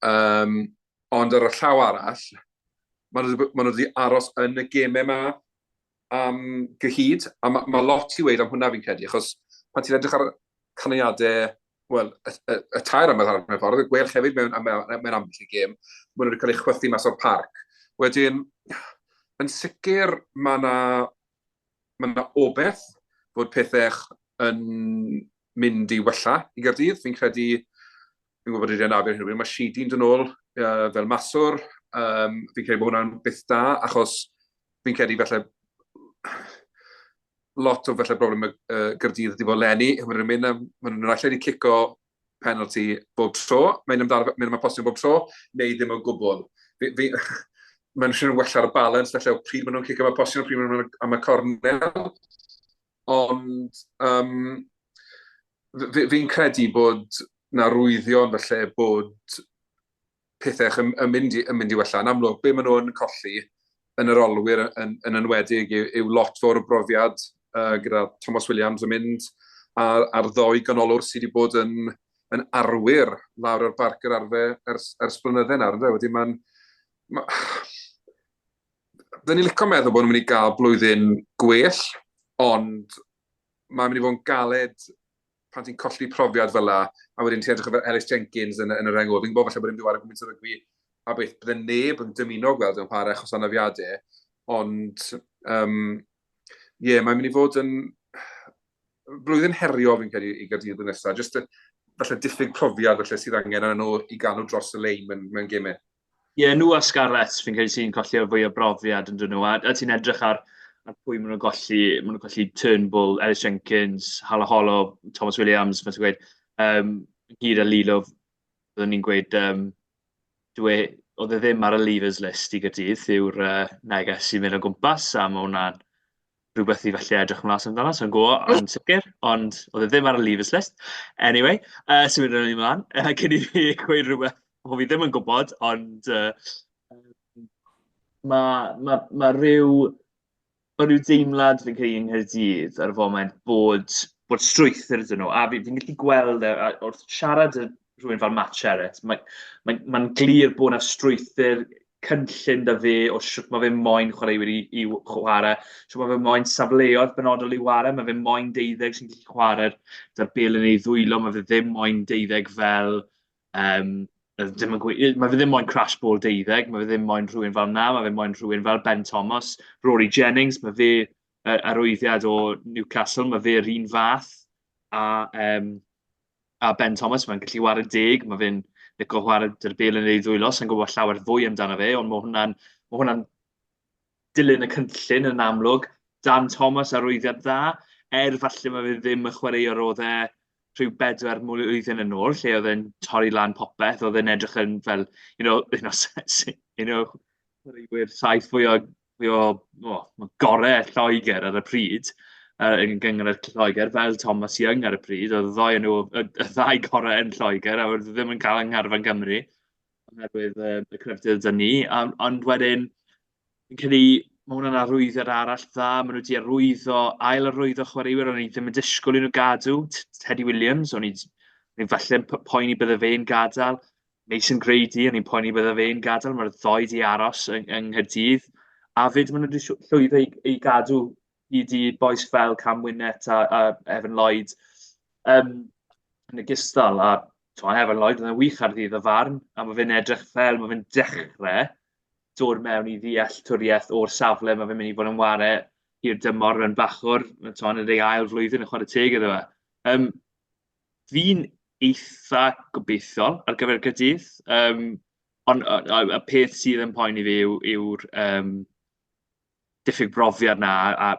Ond ar y llaw arall, maen nhw wedi aros yn y gemau yma am gyhyd. A mae lot i weid am hwnna fi'n credu, achos pan ti'n edrych ar canlyniadau, wel, y tair am y ffordd, y Gweilch hefyd mewn ambell i gêm, maen nhw wedi cael eu chwythu mas o'r parc. Wedyn, yn sicr, mae yna obeth fod pethau yn mynd i wella i Gaerdydd. Fi'n credu, fi'n gwybod wedi anafu hyn, mae Sidi'n dod nôl fel maswr. Fi'n credu bod hwnna'n byth da, achos fi'n credu felly lot o felly broblem Gaerdydd wedi bod leni. Maen nhw'n allai wedi cico penalty bob tro, mae'n yma postio bob tro, neu ddim o gwbl. Maen nhw'n wella'r balans, felly o pryd maen nhw'n cico am y postio, pryd maen nhw'n am y cornel. Ond fi'n credu bod na rwyddion felly bod pethau yn mynd i wella. Yn amlwg, be maen nhw'n colli yn yr olwyr yn enwedig yw lot fawr o brofiad gyda Thomas Williams yn mynd a'r ddoi ganolor sydd wedi bod yn arwyr lawr o'r barc yr arfe ers blynydde nawr. Wedyn Dyn ni'n licio meddwl bod nhw'n mynd i gael blwyddyn gwell, ond mae'n mynd i fod yn galed pan ti'n colli profiad fel la, a wedyn ti'n edrych efo Ellis Jenkins yn yr engol. Fi'n gwybod falle bod ni'n diwar yn gwybod o rygbi, a beth bydde neb yn dymuno gweld yn par achos anafiadau, ond mae'n mynd i fod yn blwyddyn herio fi'n credu i Gaerdydd yn nesaf, jyst falle diffyg profiad falle sydd angen yn nhw i gael nhw dros y lein mewn gemau. Nhw a Scarlett, fi'n credu sy'n colli fwy o brofiad yn dyn nhw, a ti'n edrych ar pwy maen nhw'n colli Turnbull, Ellis Jenkins, Halo, Thomas Williams, mae'n gweud, hyd a Lilo, byddwn ni'n gweud, oedd e ddim ar y leavers list i Gaerdydd, yw'r neges sy'n mynd o gwmpas, a mae hwnna'n rhywbeth i felly edrych ymlaen amdano, so'n go yn sicr, ond oedd e ddim ar y leavers list. Anyway, sy'n mynd o'n i ymlaen, cyn i fi gweud rhywbeth o fi ddim yn gwybod, ond mae rhyw deimlad fi'n credu yng Nghaerdydd ar y foment bod strwythyr ydyn nhw. A fi'n gallu gweld, wrth siarad rhywun fel Matt Sherritt, mae'n glir bod yna strwythyr cynllun da fe o sut mae fe moyn chwaraewyr i chwarae, sut mae fe moyn safleoedd benodol i chwarae, mae fe moyn deuddeg sy'n gallu chwarae da'r bel yn ei ddwylo, mae fe ddim moyn deuddeg fel mae fe ddim moyn crash ball deuddeg, mae fe ddim moyn rhywun fel na, mae fe moyn rhywun fel Ben Thomas, Rory Jennings, mae fe arwyddiad o Newcastle, mae fe'r un fath a Ben Thomas, mae'n gallu chwarae deg, mae fe'n licio chwarae dy'r bel yn ei ddwylo, sa'n gwybod llawer fwy amdano fe, ond mae hwnna'n dilyn y cynllun yn amlwg. Dan Thomas arwyddiad dda, falle mae fe ddim y chwaraewr oedd e rhyw 4 mlwyddyn yn ôl, lle oedd e'n torri lan popeth, oedd e'n edrych yn fel, chwaraewyr saith fwy o gorau Lloegr ar y pryd, yn gyngor y Lloegr, fel Thomas Young ar y pryd, oedd y ddau gorau yn Lloegr, a oedd ddim yn cael yngharfan Gymru, oherwydd y cryfdydd dyn ni, ond wedyn, fi'n credu, mae hwnna'n arwyddiad arall dda, maen nhw wedi ail-arwyddo chwaraewyr, o'n i ddim yn disgwyl i nhw gadw, Teddy Williams, o'n i falle poeni bydde fe'n gadael, Mason Grady, o'n i'n poeni bydde fe'n gadael, mae'r ddoi di aros yng Nghaerdydd, a fyd maen nhw wedi llwyddo i gadw hyd i boes fel Cam Wynnet a Evan Lloyd yn ogystal, a Evan Lloyd yn wych ar ddydd y farn, a mae fe'n edrych fel, mae fe'n dechrau dod mewn i ddealltwriaeth o'r safle, mae fe'n mynd i fod yn ware i'r dymor yn bachwr, yn ei ail flwyddyn yn chwarae teg iddo fe. Fi'n eitha gobeithiol ar gyfer Gaerdydd, ond y peth sydd yn poeni fi yw'r diffyg brofiad na, a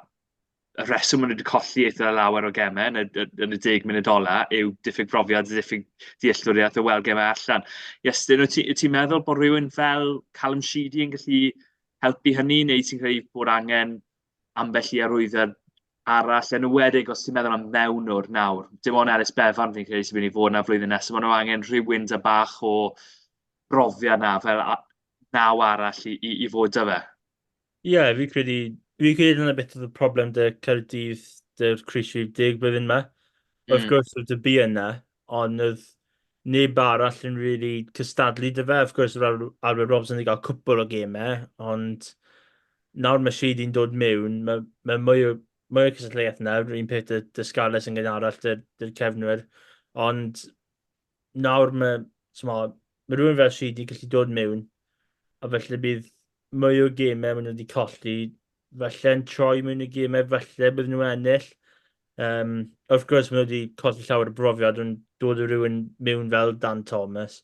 y reswm maen nhw wedi colli eitha lawer o gemau yn y 10 munud ola yw diffyg brofiad, diffyg dealltwriaeth o weld gemau allan. Iestyn, wyt ti'n meddwl bod rhywun fel Callum Sheedy yn gallu helpu hynny, neu ti'n credu bod angen ambell i arwyddiad arall, yn ywedig os ti'n meddwl am mewnwr nawr. Dim ond Ellis Bevan fi'n credu sy'n mynd i fod yna flwyddyn nesaf, maen nhw angen rhywun dy bach o brofiad na, fel naw arall i fod dy fe. Ie, fi'n credu Fi credu yn y bit of the problem dy Caerdydd, dy'r Cris 10 blwyddyn yma. Wrth gwrs, oedd dy bu yna, ond oedd neb arall yn really cystadlu dy fe. Wrth gwrs, oedd Alfred Robson wedi cael cwpl o gemau, ond nawr mae Sheedy'n dod mewn, mae mwy o cysylltiaeth yna, un peth dy Scarlett yn gynharach dy'r cefnwyr, ond nawr mae rhywun fel Sheedy gallu dod mewn, a felly bydd mwy o gemau maen nhw wedi colli, felly'n troi mewn i gemau, felly bydd nhw ennill. Wrth gwrs, maen nhw wedi colli llawer o brofiad yn dod o rhywun mewn fel Dan Thomas.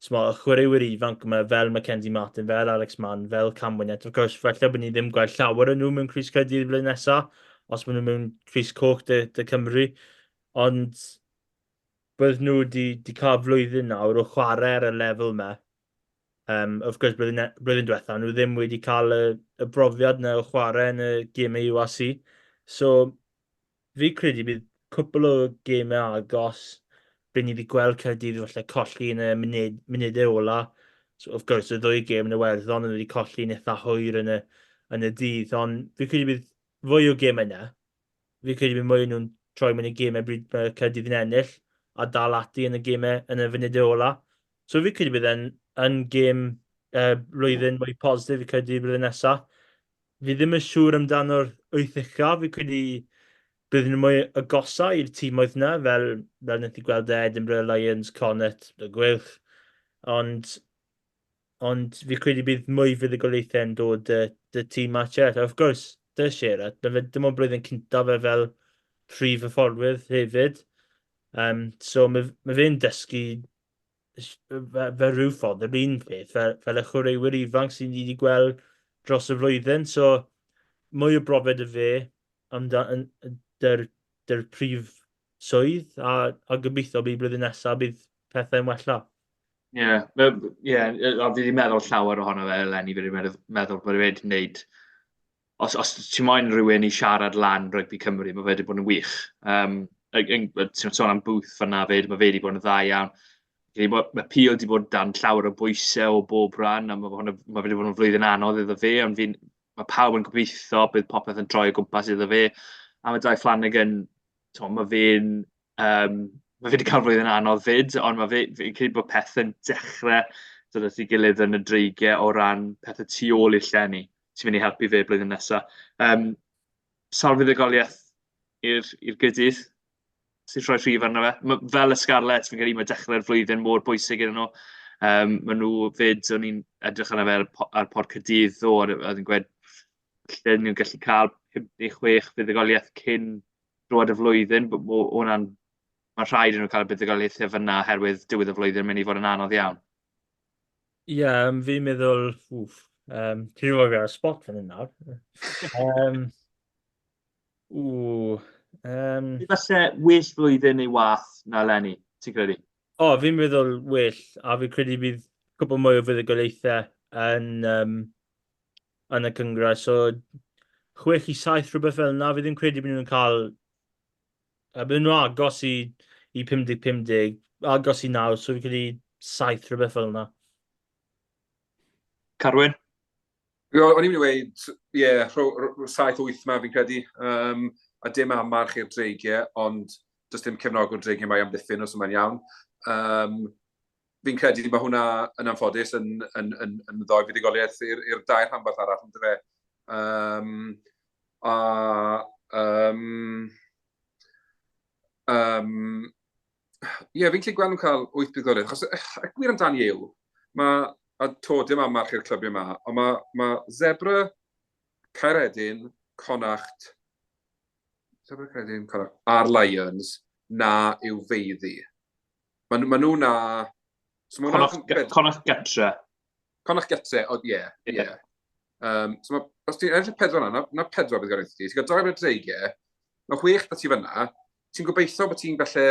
Y chwaraewyr ifanc yma fel Mackenzie Martin, fel Alex Mann, fel Cam Wynett. Wrth gwrs, felly bod ni ddim gweld llawer yn nhw mewn Cris Caerdydd blwyddyn nesaf, os maen nhw mewn Cris Coch dy Cymru. Ond bydd nhw wedi cael flwyddyn nawr o chwarae ar y lefel yma. Wrth gwrs, blwyddyn diwethaf, nhw ddim wedi cael y brofiad na o chwarae yn y gemau UAC. So, fi credu bydd cwpl o gemau agos bydd ni wedi gweld Caerdydd falle colli yn y munudau ola. So, wrth gwrs, y ddwy gêm yn y Werddon yn wedi colli yn eitha hwyr yn y dydd, ond fi credu bydd fwy o gemau yna. Fi credu bydd mwy nhw'n troi mewn i gemau bryd mae Caerdydd yn ennill a dal ati yn y gemau yn y funudau ola. So fi credu bydd yn gêm blwyddyn mwy positif i Caerdydd blwyddyn nesaf. Fi ddim yn siŵr amdano'r wyth ucha. Fi credu bydd nhw mwy agosau i'r tîmoedd yna, fel wnaeth i gweld Edinburgh Lions, Connacht, y Gweilch. Ond fi credu bydd mwy fuddugoliaethau yn dod y tîm match. Of gwrs, dy Sierra, dim ond blwyddyn cynta fe fel prif hyfforddwydd hefyd. So mae fe'n dysgu fe rhyw ffordd yr un peth, fel y chwaraewyr ifanc sy'n wedi gweld dros y flwyddyn. So mwy o brofiad y fe dy'r prif swydd a gobeithio bydd blwyddyn nesaf bydd pethau'n wella. Ie, a fi wedi meddwl llawer ohono fe eleni, fi wedi meddwl bod wedi gwneud. Os ti'n moyn rhywun i siarad lan Rygbi Cymru, mae fe wedi bod yn wych. Ti'n sôn am booth fanna fyd, mae fe wedi bod yn dda iawn. Mae Peel wedi bod dan llawer o bwysau o bob rhan, a mae fe wedi bod yn flwyddyn anodd iddo fe, ond mae pawb yn gobeithio bydd popeth yn troi o gwmpas iddo fe. A mae Dai Flanagan, mae fe'n... mae fe wedi cael flwyddyn anodd fyd, ond fi'n credu bod pethau'n dechrau dod at ei gilydd yn y Dreigiau o ran pethau tu ôl i'r llenni sy'n mynd i helpu fe blwyddyn nesaf. Sawl fuddugoliaeth i'r gydydd sy'n rhoi rhif arno fe. Fel y Scarlett, fi'n credu mae dechrau'r flwyddyn mor bwysig iddyn nhw. Maen nhw fyd, o'n i'n edrych arno fe ar pod Caerdydd ddo, a oedd yn gweud lle nhw'n gallu cael 56 fuddugoliaeth cyn drwad y flwyddyn. Mae rhaid yn nhw cael y buddugoliaethau fyna oherwydd diwedd y flwyddyn yn mynd i fod yn anodd iawn. Ie, fi'n meddwl... Ti'n rhoi fi ar y spot fan hyn nawr. Fi falle well flwyddyn ei wath na Lenny, ti'n credu? Fi'n meddwl well, a fi'n credu bydd cwbl mwy o fuddugoliaethau yn y cyngrau. So, 6 i 7 rhywbeth fel yna, fi ddim credu bydd nhw'n cael... Bydd nhw agos i 50-50, agos i 9, so fi'n credu 7 rhywbeth fel yna. Carwyn? O'n i'n mynd i dweud, 7-8 yma fi'n credu, a dim amarch i'r Dreigiau, ond does dim cefnog o'r Dreigiau mae amddiffyn os yma'n iawn. Fi'n credu mae hwnna yn anffodus yn ddoi fuddugoliaeth i'r 2 rhanbarth arall, yn dyfe. Fi'n gallu gweld nhw'n cael 8 fuddugoliaeth, achos y gwir amdani yw, a to dim amarch i'r clybiau yma, ond mae Zebra, Cyrraedd, Connacht, a'r Lions na yw feiddi. Mae nhw na... Connacht Getre. Connacht Getre, ie. Os ti'n edrych 4 yna, na 4 bydd gyda'i ti. Ti'n cael 2 o'r Dreigiau, mae 6 da ti fyna, ti'n gobeithio bod ti'n falle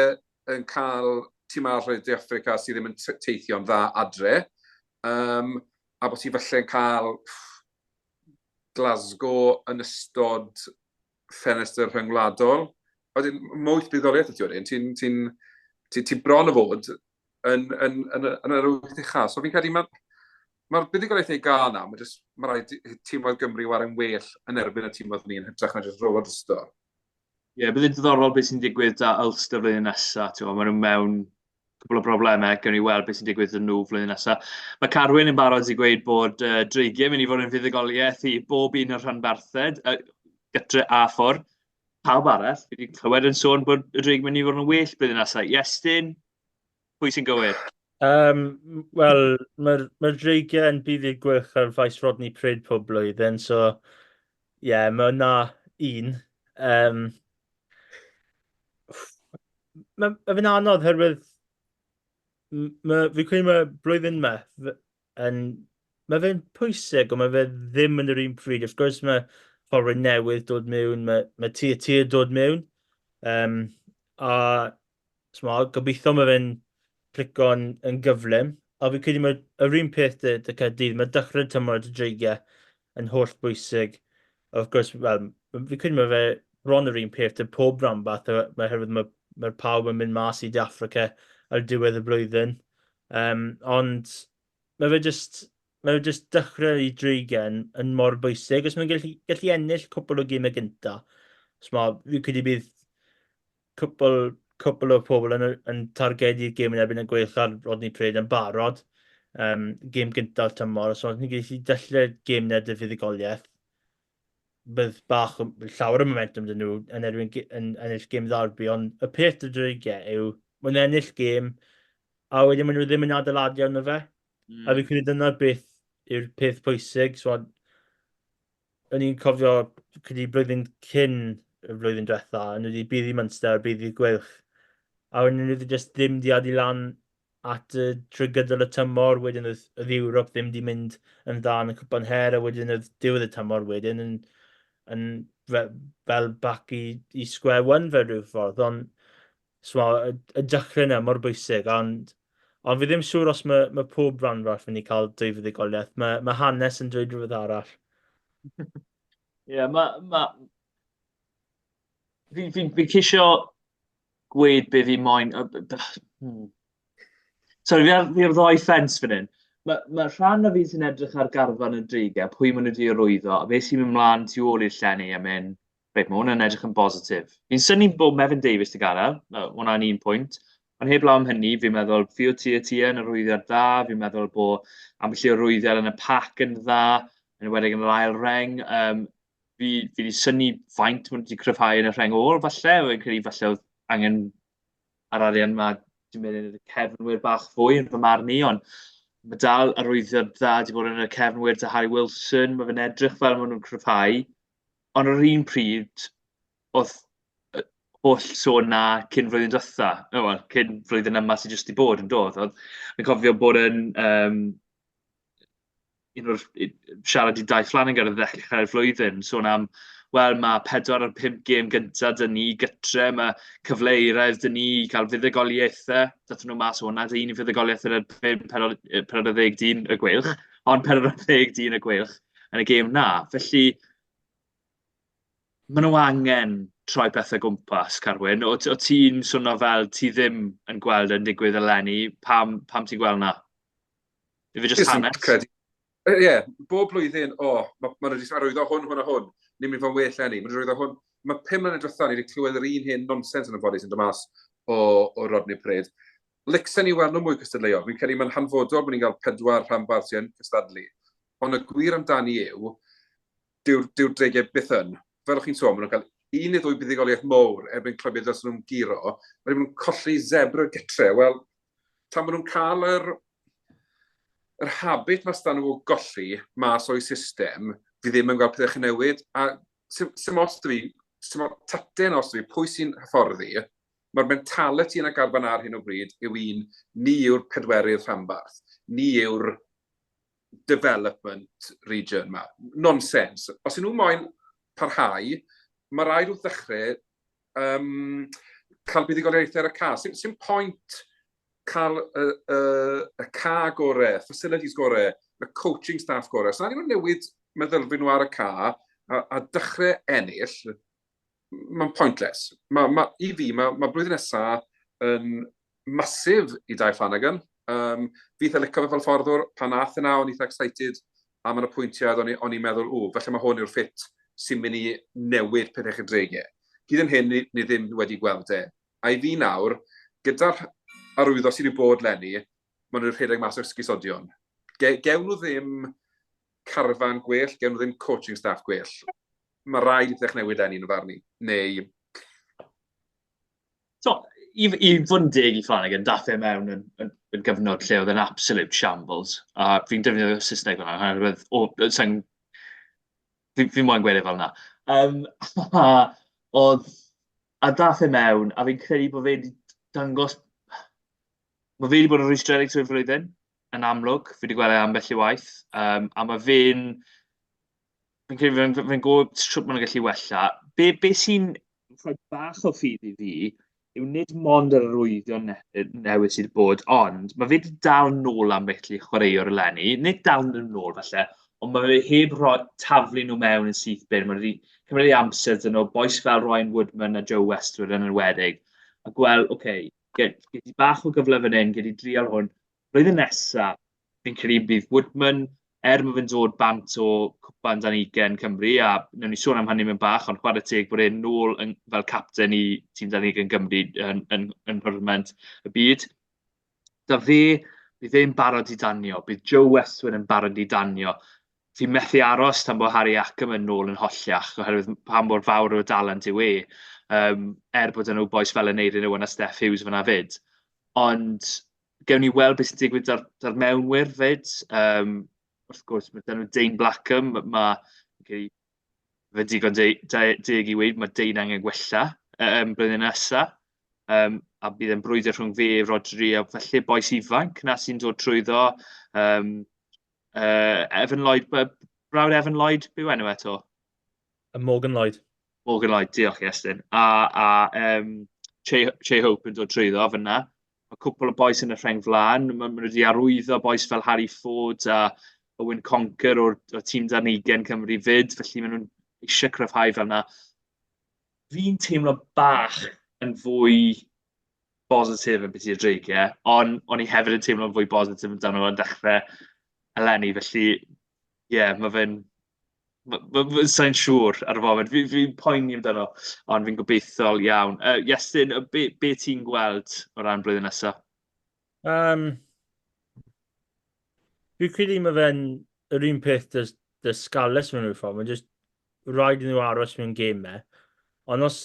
yn cael tîm arall i Affrica sydd ddim yn teithio'n dda adre, a bod ti'n falle yn cael Glasgow yn ystod ffenestr rhyngwladol. Wedyn, mwy buddoliaeth ydi wedyn, ti'n bron o fod yn yr wyth ucha. So fi'n credu Mae'r buddigoliaeth ei gael na, mae rhaid tîmoedd Gymru waren well yn erbyn y tîmoedd ni'n hytrach na jyst roed ystod. Ie, bydd yn diddorol beth sy'n digwydd da Ulster flwyddyn nesaf. Maen nhw mewn cwbl o broblemau, gawn ni weld beth sy'n digwydd yn nhw flwyddyn nesaf. Mae Carwyn yn barod i gweud bod Dreigiau mynd i fod yn fuddugoliaeth i bob un o'r rhanbarthau, gytre a ffwrdd. Pawb arall, fi wedi clywed yn sôn bod y Dreigiau mynd i fod yn well blwyddyn nesaf. Iestyn, pwy sy'n gywir? Wel, mae'r Dreigiau yn bydd i'r Gweilch ar faes Rodney Pryd pob blwyddyn, so ie, mae yna un. Mae fe'n anodd, herwydd fi'n credu mae blwyddyn mae fe'n pwysig, ond mae fe ddim yn yr un pryd. Wrth gwrs mae ffordd newydd dod mewn, mae tir dod mewn. A gobeithio mae fe'n plico yn gyflym. A fi'n credu mae yr un peth dy Caerdydd, mae dechrau tymor y Dreigiau yn holl bwysig. Wrth gwrs, fi'n credu mae fe bron yr un peth dy pob rhanbarth, herwydd mae'r pawb yn mynd mas i Africa ar diwedd y blwyddyn. Ond mae fe just dechrau i Dreigiau yn mor bwysig. Os mae'n gallu ennill cwbl o gemau gyntaf, fi'n credu bydd cwbl o pobl yn targedu'r gêm yn erbyn y Gweilch ar Rodney Pryd yn barod. Gêm gyntaf tymor, so ni'n gallu dechrau gêm neu dy fuddugoliaeth. Bydd bach llawer o momentum dyn nhw yn ennill gêm ddarbu, ond y peth y Dreigiau yw, mae'n ennill gêm, a wedyn maen nhw ddim yn adeiladu arno fe. A fi'n credu dyna beth yw'r peth pwysig. So, o'n i'n cofio blwyddyn cyn y flwyddyn diwetha, a nhw wedi bydd i Munster, bydd i Gweilch. A wedyn nhw wedi just ddim di adi lan at trwy gydol y tymor, wedyn oedd Ewrop ddim di mynd yn dda yn y cwpan her, a wedyn oedd diwedd y tymor wedyn yn fel bac i square one fe rhyw ffordd. Ond y dechrau yna mor bwysig, ond fi ddim siŵr os mae pob rhanbarth yn mynd i cael dwy fuddugoliaeth. Mae hanes yn dweud rhywbeth arall. Ie, fi'n ceisio gweud be fi moyn. Sorry, fi'r ddoi ffens fan hyn. Mae rhan o fi sy'n edrych ar garfan y Dreigiau, pwy maen nhw wedi arwyddo, a fe sy'n mynd mlaen tu ôl i'r llenni a mynd, reit, mae hwn yn edrych yn bositif. Fi'n synnu bod Mefin Davies dy gadael, hwnna'n un pwynt. Ond heb law am hynny, fi'n meddwl Fio Tia yn arwyddiad dda, fi'n meddwl bod ambell i arwyddiad yn y pac yn dda, yn wedi yn yr ail reng. Fi wedi synnu faint maen nhw wedi cryfhau yn y rheng ôl, falle. Fi'n credu falle oedd angen ar arian yma, dwi'n meddwl, y cefnwyr bach fwy yn fy marn i, ond mae dal arwyddiad dda wedi bod yn y cefnwyr dy Harry Wilson, mae fe'n edrych fel maen nhw'n cryfhau. Ond ar un pryd, oedd holl sôn na cyn flwyddyn diwetha, cyn flwyddyn yma sydd jyst i bod yn dod. Mi'n cofio bod yn un o'r siarad i Dai Flanagan ar ddechrau'r flwyddyn, sôn am, wel, mae 4 o'r 5 gêm gyntaf dyn ni gytre, mae cyfleiredd dyn ni i cael fuddugoliaethau. Dathon nhw mas o hwnna, un i fuddugoliaeth yn y 40 dyn y Gweilch, ond 40 dyn y Gweilch yn y gêm na. Felly, maen nhw angen troi pethau gwmpas, Carwyn. O ti'n swnio fel ti ddim yn gweld yn digwydd eleni, pam ti'n gweld na? Fi just hanes. Ie, bob blwyddyn, maen nhw wedi arwyddo hwn a hwn. Ni'n mynd fo'n well enni. Maen nhw wedi arwyddo hwn. Mae 5 mlynedd diwethaf ni wedi clywed yr un hyn nonsens yn y body sy'n dod mas o Rodney Pryd. Licsen i weld nhw mwy cystadleuol. Fi'n credu mae'n hanfodol bod ni'n cael 4 rhanbarth sy'n cystadlu. Ond y gwir amdani yw, dyw'r Dreigiau byth yn. Fel o'ch chi'n sôn, maen nhw'n cael 1 neu 2 buddigoliaeth mowr erbyn clybiau dros nhw'n giro. Maen nhw'n colli zebra gytre. Wel, tan maen nhw'n cael yr habit mae stan nhw o golli mas o'i system, fi ddim yn gweld pethau newid. A sy'n os da fi, taten os da fi, pwy sy'n hyfforddi, mae'r mentality yn y garfan ar hyn o bryd yw ni yw'r pedwerydd rhanbarth. Ni yw'r development region yma. Nonsens. Os ydyn nhw moyn parhau, mae rhaid wrth ddechrau cael buddigoliaethau ar y ca. Sy'n pwynt cael y ca gorau, facilities gorau, y coaching staff gorau. So na ni'n newid meddylfryd nhw ar y ca a dechrau ennill, mae'n pointless. I fi, mae blwyddyn nesaf yn masif i Dai Flanagan. Fydd licio fe fel fforddwr, pan nath yna, o'n eitha excited am yna pwyntiad, o'n i'n meddwl, falle mae hwn yw'r ffit sy'n mynd i newid pethau y Dreigiau. Hyd yn hyn, ni ddim wedi gweld e. A i fi nawr, gyda'r arwyddo sydd wedi bod lenni, maen nhw'n rhedeg mas o'r sgusodion. Gewn nhw ddim carfan gwell, gewn nhw ddim coaching staff gwell. Mae rhaid i ddech newid lenni yn y farni. Neu... So, i fod yn deg i Flanagan, dath e mewn yn gyfnod lle oedd yn absolute shambles. A fi'n defnyddio Saesneg fel yna. Fi'n moyn gweud e fel yna. A dath e mewn, a fi'n credu bod fe wedi dangos... Mae fe wedi bod yn rwystredig trwy'r flwyddyn, yn amlwg. Fi wedi gweld e ambell i waith. A mae fe'n... Fi'n credu fe'n gwybod sut ma'n gallu wella. Be sy'n rhoi bach o ffydd i fi yw nid mond yr arwyddion newydd sydd wedi bod, ond mae fe wedi dal nôl ambell i chwaraewr eleni. Nid dal nhw nôl falle, ond mae fe heb taflu nhw mewn yn syth bin. Mae wedi cymryd ei amser dyn nhw, boes fel Ryan Woodman a Joe Westwood yn enwedig. A gweld, gyd i bach o gyfle fan hyn, gyd i drial hwn. Blwyddyn nesaf, fi'n credu bydd Woodman, mae fe'n dod bant o cwpan dan 20 Cymru, a wnawn ni sôn am hynny mewn bach, ond chwarae teg bod e'n nôl fel capten i tîm dan 20 Cymru yn hwrment y byd. Da fe, bydd e'n barod i danio, bydd Joe Westwood yn barod i danio. Fi'n methu aros tan bod Harry Ackerman yn nôl yn hollach, oherwydd pan bod fawr o dalent yw e, bod nhw boes fel yn neud yn Owen a Steph Hughes fyna fyd. Ond gewn ni weld beth sy'n digwydd dar mewnwyr fyd. Wrth gwrs, mae dyn nhw Dane Blackham, mae fe digon deg i weid, mae Dane angen gwella blwyddyn nesaf. A bydd yn brwydr rhwng fe, Rodri, a felly boes ifanc na sy'n dod trwyddo. Evan Lloyd, brawd Evan Lloyd, byw enw eto? Morgan Lloyd. Morgan Lloyd, diolch Iestyn. A Che Hope yn dod trwyddo fyna. Mae cwpl o boes yn y rheng flan. Maen nhw wedi arwyddo boes fel Harry Ford a Owen Conker o'r tîm dan 20 Cymru fyd. Felly maen nhw'n eisiau cryfhau fel yna. Fi'n teimlo bach yn fwy bositif yn beth i'r Dreigiau, ond o'n i hefyd yn teimlo'n fwy bositif amdano fo'n dechrau eleni. Felly, mae fe'n... Sa'n siŵr ar y foment. Fi'n poeni amdano, ond fi'n gobeithol iawn. Iestyn, be ti'n gweld o ran blwyddyn nesaf? Fi'n credu mae fe'n yr un peth dy scales mewn rhyw ffordd. Mae'n just rhaid i nhw aros mewn gemau. Ond os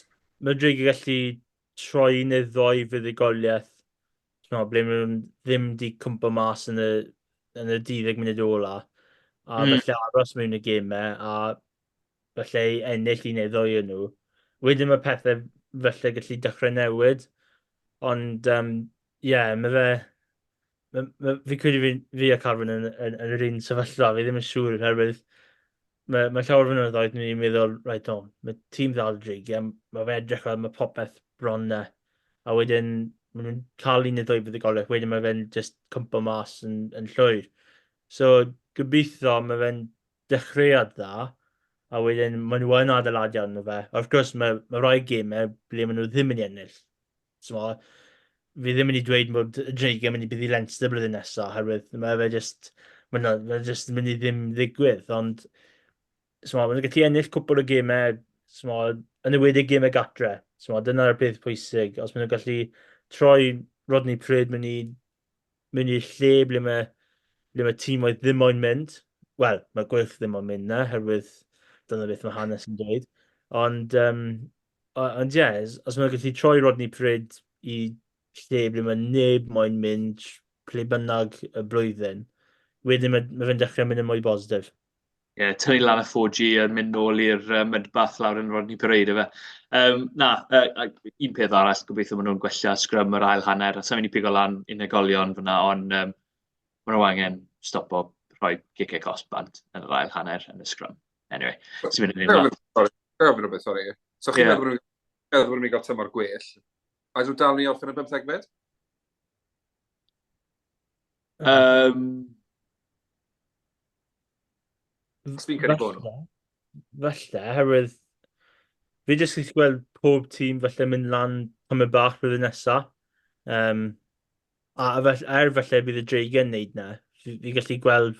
mae Dreigiau gallu troi neu ddoi fuddugoliaeth, ble maen nhw ddim di cwmpa mas yn y 12 munud ola, a felly aros mewn y gemau, a felly ennill un neu ddoi yn nhw. Wedyn mae pethau felly gallu dechrau newid. Ond, mae fe... Fi credu fi a Carwyn yn yr un sefyllfa, fi ddim yn siŵr, oherwydd mae llawer fan oedd ni'n meddwl, mae tîm ddal Dreigiau, mae fe edrych fel mae popeth bron na, a wedyn maen nhw'n cael un neu ddwy fuddugoliaeth, wedyn mae fe'n just cwmpa mas yn llwyr. So, gobeithio mae fe'n dechreuad dda, a wedyn maen nhw yn adeiladu arno fe. Wrth gwrs, mae rai gemau ble maen nhw ddim yn ennill. So, fi ddim yn ei dweud bod y Dreigiau mynd i bydd i Leinster blwyddyn nesaf, oherwydd mae fe just mynd i ddim ddigwydd, ond mae'n gallu ennill cwpl o gemau, yn y wedi gemau gatre. Dyna'r peth pwysig. Os maen nhw'n gallu troi Rodney Prid mynd i lle ble mae tîm oedd ddim moyn mynd. Wel, mae Gweilch ddim moyn mynd na, oherwydd dyna beth mae hanes yn dweud. Ond, os maen nhw'n gallu troi Rodney Prid i lle ble mae neb moyn mynd ple bynnag y blwyddyn, wedyn mae fe'n dechrau mynd yn mwy bositif. Tynnu lan y 4G a mynd nôl i'r mydbath lawr yn Rodney Parade fe. Un peth arall, gobeithio maen nhw'n gwella sgrym yr ail hanner. Sa'n mynd i pigo lan unigolion fyna, ond maen nhw angen stopo rhoi gicau cost bant yn yr ail hanner yn y sgrym. Anyway, sy'n mynd yn un Sorry. So chi'n meddwl bod nhw'n gael tymor gwell? A ydw dal ni orffen y 15 fed? Sfi'n credu bod nhw. Falle, oherwydd fi jyst eisiau gweld pob tîm falle mynd lan cymryd bach blwyddyn nesaf. falle bydd y Dreigiau yn neud na. Fi gallu gweld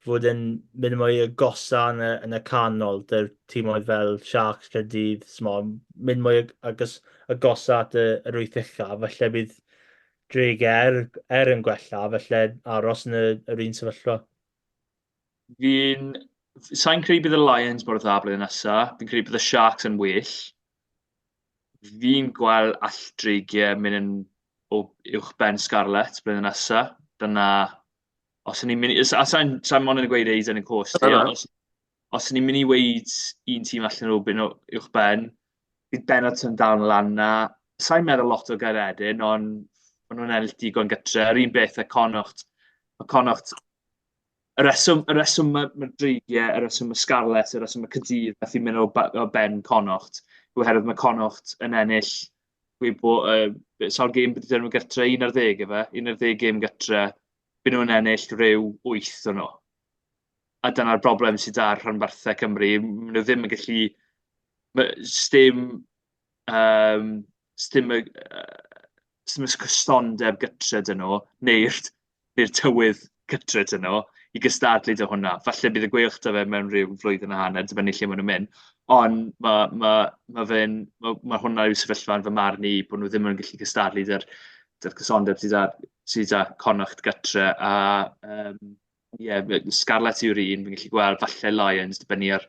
fod yn mynd mwy agosa yn y canol, dy'r tîmoedd fel Sharks, Caerdydd, mynd mwy agosa at yr wyth ucha. Falle bydd Dreigiau yn gwella, falle aros yn yr un sefyllfa. Sa'n credu bydd y Lions bod dda blwyddyn nesaf. Fi'n credu bydd y Sharks yn well. Fi'n gweld all Dreigiau mynd yn o uwch ben Scarlett blwyddyn nesaf. Dyna, os ni'n mynd... Sa'n mon yn gweud eid yn y costi. Os ni'n mynd i weid un tîm allan o bin o uwch ben, bydd Bennett yn dal lan na. Sa'n meddwl lot o Gweilch, ond maen nhw'n ennill digon gytre. Yr un beth y Connacht. Y Connacht, y reswm mae Dreigiau, y reswm mae Scarlett, y reswm mae Caerdydd beth i'n mynd o ben Connacht. Oherwydd mae Connacht yn ennill, sawl gêm bydd nhw'n gytre, 11 efe, 11 gêm gytre, bydd nhw'n ennill rhyw 8 o nhw. A dyna'r broblem sydd ar rhanbarthau Cymru. Maen nhw ddim yn gallu... Stym y cystondeb gytre dyn nhw, neu'r tywydd gytre dyn nhw, i gystadlu dy hwnna. Falle bydd y Gweilch dy fe mewn rhyw flwyddyn a hanner, dibynnu lle maen nhw'n mynd. Ond mae hwnna yw sefyllfa yn fy marn i, bod nhw ddim yn gallu gystadlu dy'r cysondeb sydd â Connacht gytre. A Scarlett yw'r un, fi'n gallu gweld falle Lions, dibynnu ar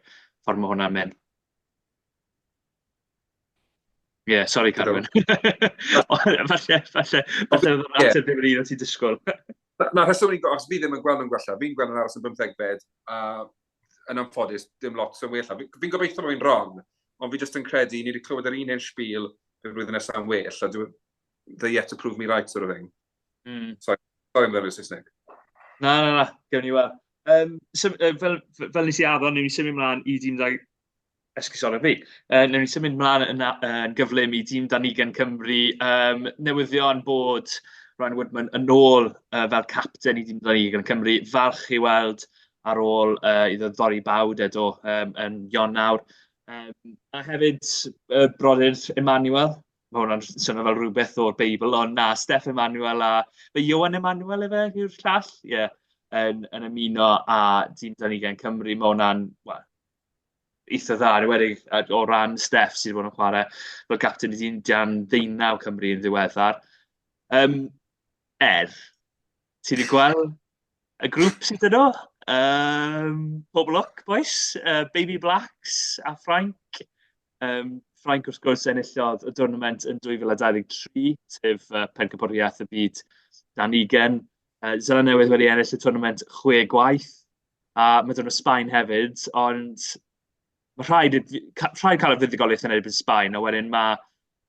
ffordd mae hwnna'n mynd. Sorry, Carwyn. Falle ddod ateb ddim yn un o ti disgwyl. Na, rheswm ni'n gweld, os fi ddim yn gweld yn gwella, fi'n gweld yn aros yn 15 bed, a yn anffodus, dim lot yn well. Fi'n gobeithio mae'n wrong, ond fi jyst yn credu, ni wedi clywed yr un hen spiel y flwyddyn nesaf yn well, a they're yet to prove me right, sort of thing. Sorry, I'm ddefnyddio Saesneg. Na, gewn ni weld. Fel nes i addo, ni'n symud mlaen i dîm dag... Esgusodau fi. Newn ni symud mlaen yn gyflym i dîm Danigen Cymru. Newyddion bod Ryan Woodman yn ôl fel capten i dîm Danigen Cymru. Falch i weld ar ôl iddo ddori bawd edo yn Ionawr. A hefyd brodyr Emmanuel. Mae hwnna'n swnio fel rhywbeth o'r Beibl, ond na, Steph Emmanuel a... Iowan Emmanuel efe yw'r llall? Yn ymuno a dîm Danigen Cymru. Mae hwnna'n... eitha dda, wedi o ran Steph sydd wedi bod yn chwarae fel captain i dîm ddeunaw Cymru yn ddiweddar. Ti wedi gweld y grŵp sydd yno? Pob lwc, boys. Baby Blacks a Ffrainc. Ffrainc wrth gwrs enillodd y tournament yn 2023, sef pencampwriaeth y byd Danigen. Zeland Newydd wedi ennill y tournament 6 gwaith, a mae dyn nhw Sbaen hefyd, ond mae rhaid cael y fuddigoliaeth yn erbyn Sbaen, a wedyn mae'r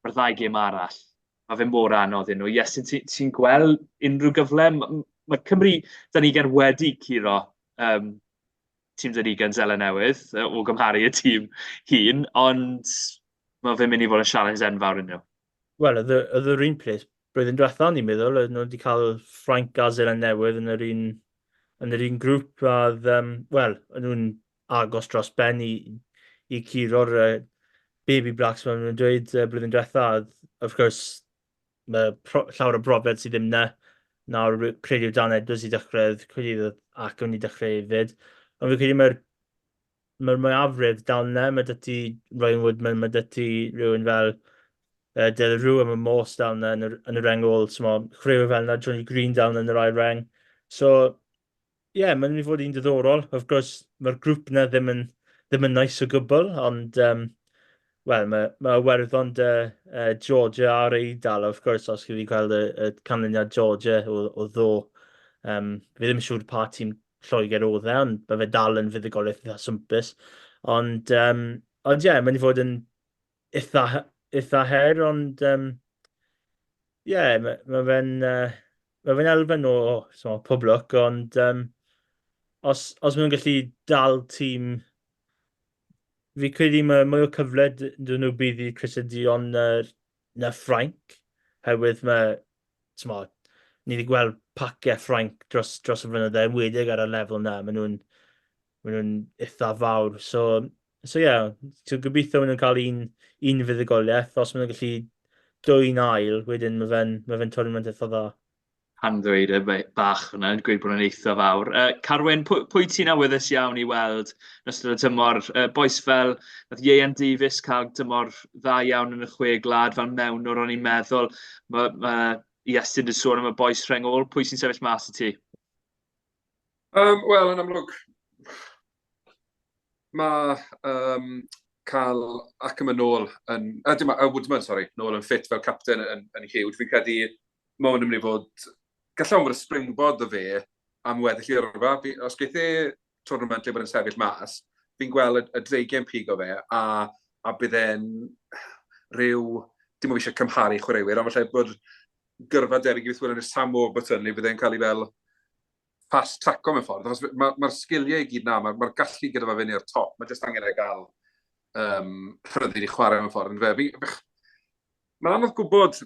2 gêm arall. Mae fe mor anodd nhw. Iestyn, ti'n gweld unrhyw gyfle? Mae Cymru Danigen wedi curo tîm Danigen Zeland Newydd o gymharu y tîm hun, ond mae fe'n mynd i fod yn challenge enfawr yn nhw. Wel, oedd yr un peth blwyddyn diwethaf, ni'n meddwl, oedd nhw wedi cael Ffrainc a Zeland Newydd yn yr un grŵp, a oedd nhw'n agos dros ben i curo'r Baby Blacks maen nhw'n dweud blwyddyn diwethaf. Of course, mae llawer o brofiad sydd ddim na. Nawr, credu o Dan Edwards i dechrau, credu ac o'n i dechrau hefyd. Ond fi'n credu mae'r mwyafrif dal na. Mae dy ti Ryan Woodman, mae dy ti rhywun fel Del Rw am y Mos dal na yn y reng ôl. Chryw fel na, Johnny Green dal na yn yr ail reng. So, mae'n mynd i fod un diddorol. Of course, mae'r grŵp na ddim yn nice o gwbl, ond mae werddon Georgia ar Eidal, of course, os chi wedi gweld y canlyniad Georgia o ddo. Fi ddim yn siŵr pa tîm Lloegr oedd ond mae fe dal yn fuddigoliaeth eitha swmpus. Ond mae'n mynd i fod yn eitha her, ond mae fe'n elfen o pob lwc, ond os maen nhw'n gallu dal tîm, fi credu mae mwy o cyfle dyn nhw bydd i Crysydion na Ffrainc, herwydd ni wedi gweld paciau Ffrainc dros y flynyddoedd, wedig ar y lefel na, maen nhw'n eitha fawr. So gobeithio maen nhw'n cael un fuddigoliaeth, os maen nhw'n gallu 2 ail, wedyn mae fe'n tournament eitha dda. Han ddweud y bach yna, gweud bod yn eitha fawr. Carwyn, pwy ti'n awyddus iawn i weld yn ystod y tymor? Boes fel, nath Iestyn Davies cael tymor dda iawn yn y chwe glad fel mewnwr o'n i'n meddwl. Mae Iestyn wedi sôn am y boes rhengol. Pwy sy'n sefyll mas i ti? Wel, yn amlwg, mae cael ac yma nôl yn... Woodman, sori, nôl yn ffit fel capten yn hiwd. Fi'n credu mae hwn yn mynd i fod... Gallai hwn fod y springboard o fe am weddill i'r yrfa. Os geith e tournament le bod yn sefyll mas, fi'n gweld y Dreigiau'n pig o fe, a bydd e'n rhyw... Dim ond eisiau cymharu chwaraewyr, ond falle bod gyrfa debyg i beth wedi'n Sam Warburton, neu bydd e'n cael ei fel fast traco mewn ffordd. Achos mae'r sgiliau i gyd na, mae'r gallu gyda fe fyny o'r top. Mae jyst angen ei gael rhyddid i chwarae mewn ffordd. Mae'n anodd gwybod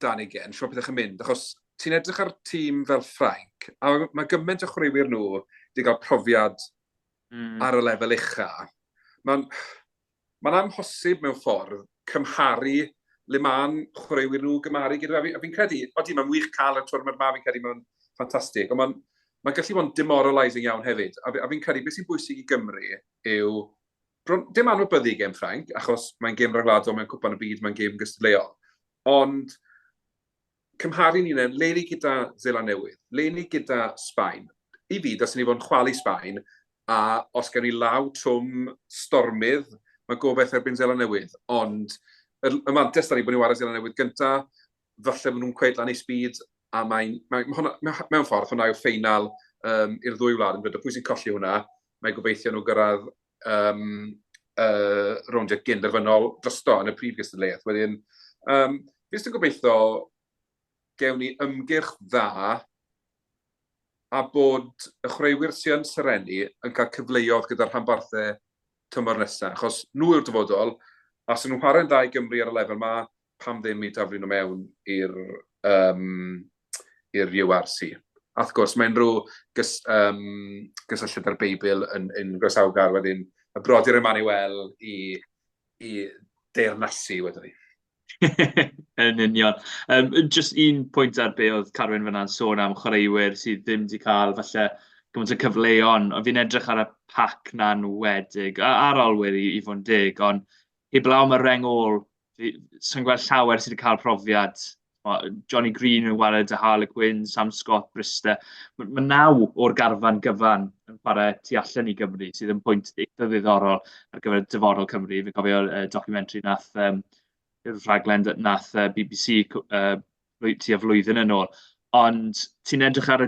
dan ei gen, siwr beth ych yn mynd, achos ti'n edrych ar tîm fel Ffrainc, a mae gymaint o chwaraewyr nhw wedi cael profiad ar y lefel ucha. Mae'n amhosib mewn ffordd cymharu le mae'n chwaraewyr nhw gymaru gyda fi. A fi'n credu, mae'n wych cael y twrnament ma, fi'n credu mae'n ffantastig, ond mae'n gallu bod yn demoralising iawn hefyd. A fi'n credu beth sy'n bwysig i Gymru yw, dim anwybyddu gêm Ffrainc, achos mae'n gêm rhagladol, mae'n cwpan y byd, mae'n gêm gystadleuol. Ond cymharu ni yna, le ni gyda Zeland Newydd, le ni gyda Sbaen. I fi, os ni fod yn chwalu Sbaen, a os gen ni law trwm stormydd, mae gobeith erbyn Zeland Newydd. Ond y mantes da ni bod ni'n wario Zeland Newydd gyntaf, falle bod nhw'n cweud lan ei sbyd, a mewn ffordd, hwnna yw'r ffeinal i'r ddwy wlad yn dweud, pwy sy'n colli hwnna, mae gobeithio nhw gyrraedd rowndiau gynderfynol drosto yn y prif gystadleuaeth. Wedyn, fi sy'n gobeithio gewn ni ymgyrch dda a bod y chwaraewyr sy'n syrenu yn cael cyfleoedd gyda'r rhanbarthau tymor nesaf. Achos nhw yw'r dyfodol, a sy'n nhw'n chwarae'n dda i Gymru ar y lefel ma, pam ddim i daflu nhw mewn i'r URC. A wrth gwrs, mae'n rhyw gysylltiad â'r Beibl yn Grosawgar wedyn, y brodyr Emmanuel i deyrnasu wedyn ni. Yn union. Just un pwynt ar be oedd Carwyn fyna'n sôn am chwaraewyr sydd ddim wedi cael falle gymaint o cyfleon, ond fi'n edrych ar y pac na'n wedig, ar olwyr i fod yn dig, ond heblaw am y rengol, sy'n gweld llawer sydd wedi cael profiad. Johnny Green yn wared â Harlequin, Sam Scott, Brister. Mae 9 o'r garfan gyfan yn chwarae tu allan i Gymru, sydd yn pwynt eitha ddiddorol ar gyfer dyfodol Cymru. Fi'n cofio documentary nath yw'r rhaglen nath BBC tua flwyddyn yn ôl. Ond ti'n edrych ar y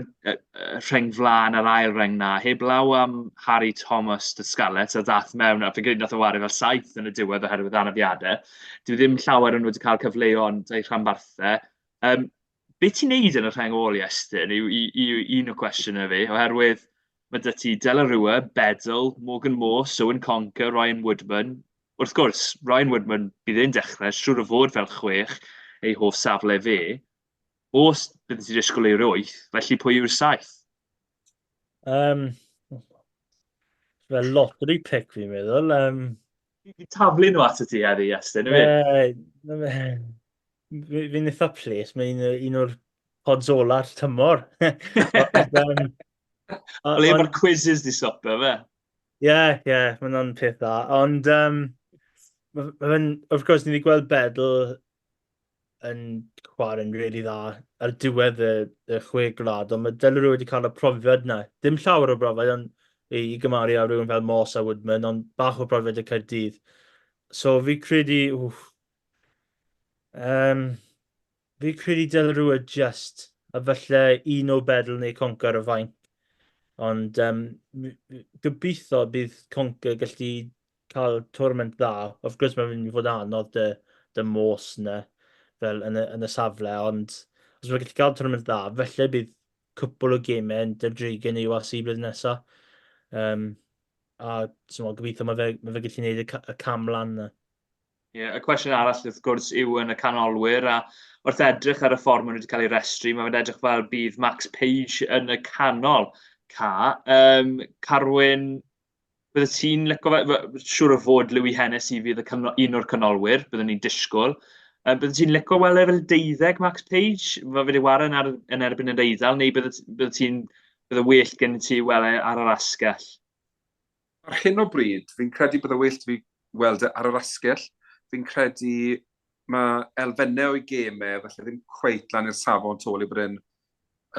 rheng flaen, yr ail rheng na, heblaw am Harry Thomas dy Scarlett a dath mewn, a fi'n credu nath o wario fel 7 yn y diwedd oherwydd anafiadau. Dwi ddim llawer yn wedi cael cyfleon eu rhanbarthau. Be ti'n neud yn y rheng ôl Iestyn yw un o cwestiynau fi, oherwydd mae dy ti Delarua, Bedl, Morgan Morse, Owen Conker, Ryan Woodman. Wrth gwrs, Ryan Woodman bydd e'n dechrau, siŵr o fod fel 6, ei hoff safle fe. Os bydd ti'n disgwyl i'r 8, felly pwy yw'r 7? Fel lottery pick fi'n meddwl. Fi'n taflu nhw at y ti heddi, Iestyn, Fi'n eitha ples, mae'n un o'r pods ola'r tymor. O le mae'r quizzes di stopio fe? Ie, mae'n o'n peth dda. Ond, wrth gwrs, ni wedi gweld Bedl yn chwarae'n really dda ar diwedd y 6 glad, ond mae Delarua wedi cael y profiad yna. Dim llawer o profiad, ond i gymaru ar rhywun fel Morse a Woodman, ond bach o profiad y Caerdydd. So fi credu, Delarua just, a falle un o Bedl neu Conker y faint. Ond gobeithio bydd Conker gallu cael tournament dda. Of gwrs mae'n mynd i fod anodd dy Morse yna fel yn y safle, ond os mae'n gallu cael tournament dda, felly bydd cwpl o gemau yn Dreigiau neu URC blwyddyn nesaf. A gobeithio mae fe gallu gwneud y cam lan yna. Y cwestiwn arall wrth gwrs yw yn y canolwyr, a wrth edrych ar y ffordd maen nhw wedi cael ei restru, mae'n edrych fel bydd Max Page yn y canol ca. Carwyn, bydde ti'n licio fe, siŵr o fod Louis Hennessy fydd un o'r canolwyr, byddwn ni'n disgwyl. Bydde ti'n licio weld lefel 12 Max Page, fe wedi waran yn erbyn yr Eidal, neu bydde well gen ti weld ar yr asgell? Ar hyn o bryd, fi'n credu bydde well fi weld ar yr asgell. Fi'n credu mae elfennau o'i gemau, felly ddim cweit lan i'r safon tôl i bod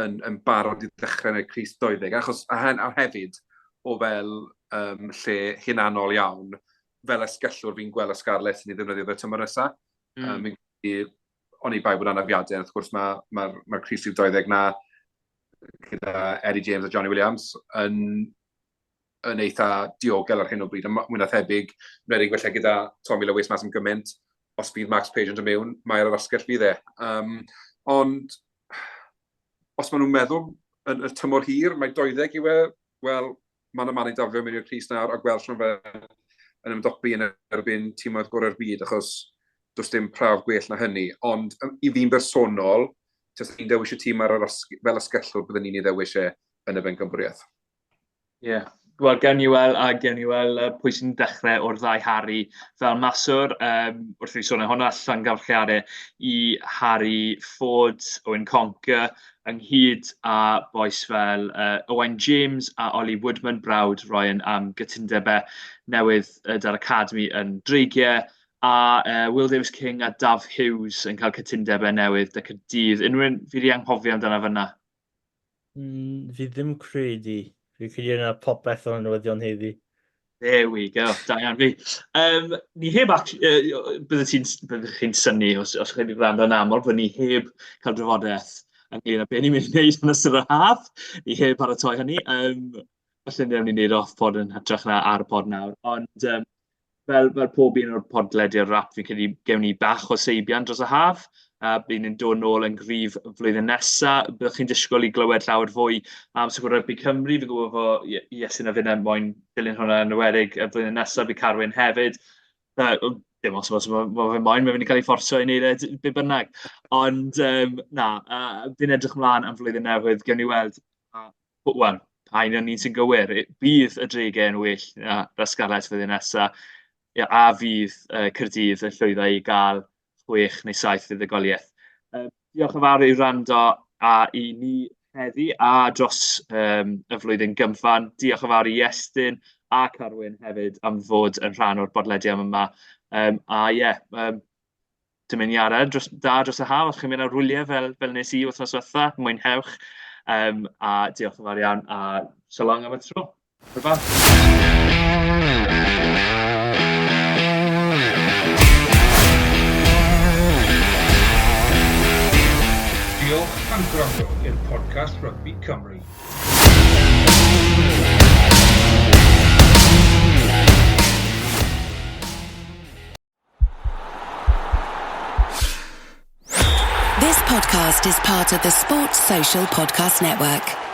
yn barod i ddechrau yn y Cris 12, achos a hefyd o fel lle hunanol iawn, fel esgellwr fi'n gweld y Scarlett yn ei ddefnyddio fe tymor nesaf. O'n i bai bod anafiadau, wrth gwrs mae'r Cris 12 na gyda Eddie James a Johnny Williams yn eitha diogel ar hyn o bryd, mwy na thebyg, redig felly gyda Tommy Lewis mas yn gymaint, os bydd Max Page yn mewn, mae'r asgell fydd e. Ond, os maen nhw'n meddwl yn y tymor hir, mae 12 yw e, wel, mae'n yma i dafio mewn i'r Cris nawr a Gweilch nhw fe yn ymdopi yn erbyn tîmoedd gorau'r byd, achos does dim prawf gwell na hynny. Ond i fi'n bersonol, tes ni'n dewis y tîm fel asgellwr, byddwn ni'n ei ddewis e yn y bencampwriaeth. Ie. Wel, gen i weld pwy sy'n dechrau o'r ddau Harry fel maswr. Wrth i sôn hwnna allan gafrchiadau i Harry Ford, Owen Conker, ynghyd a boes fel Owen James a Ollie Woodman, brawd Ryan am gytundebau newydd dar Academy yn Dreigiau, a Will Davies King a Daf Hughes yn cael cytundebau newydd dy Caerdydd. Unrhyw fi wedi anghofio amdano fyna? Fi ddim credu. Fi'n credu yna popeth o'n newyddion heddi. There we go, da iawn fi. Ni heb, byddwch chi'n synnu os chi'n wedi gwrando yn aml, bod ni heb cael drafodaeth ynglyn â beth ni'n mynd i wneud yn ystod y haf. Ni heb paratoi hynny. Falle ni'n mynd i wneud off pod yn hytrach na ar y pod nawr. Ond fel pob un o'r podlediad rap, fi'n credu gewn ni bach o seibian dros y haf. Bydd ni'n dod nôl yn gryf flwyddyn nesaf. Byddwch chi'n disgwyl i glywed llawer fwy am sef Rygbi Cymru. Fi'n gwybod fod Iestyn a fydd moyn dilyn hwnna yn ywedig y flwyddyn nesaf. Bydd Carwyn hefyd. Dim os mae fe moyn, mae'n mynd i cael ei fforsio i wneud be bynnag. Ond fi'n edrych ymlaen am flwyddyn newydd. Gewn ni weld, wel, hain o'n ni'n sy'n gywir. Bydd y Dreigiau yn well na'r Scarlett flwyddyn nesaf. A fydd Caerdydd yn llwyddo i gael 6 neu 7 fuddugoliaeth. Diolch yn fawr i wrando a i ni heddi a dros y flwyddyn gymffan. Diolch yn fawr i Iestyn a Carwyn hefyd am fod yn rhan o'r bodlediad yma. Dymuniadau dros y haf, os chi'n mynd ar rwyliau fel nes i wythnos diwetha, mwynhewch. A diolch yn fawr iawn a so long am y tro. Diolch am gwrando i'r podcast Rygbi Cymru. This podcast is part of the Sports Social Podcast Network.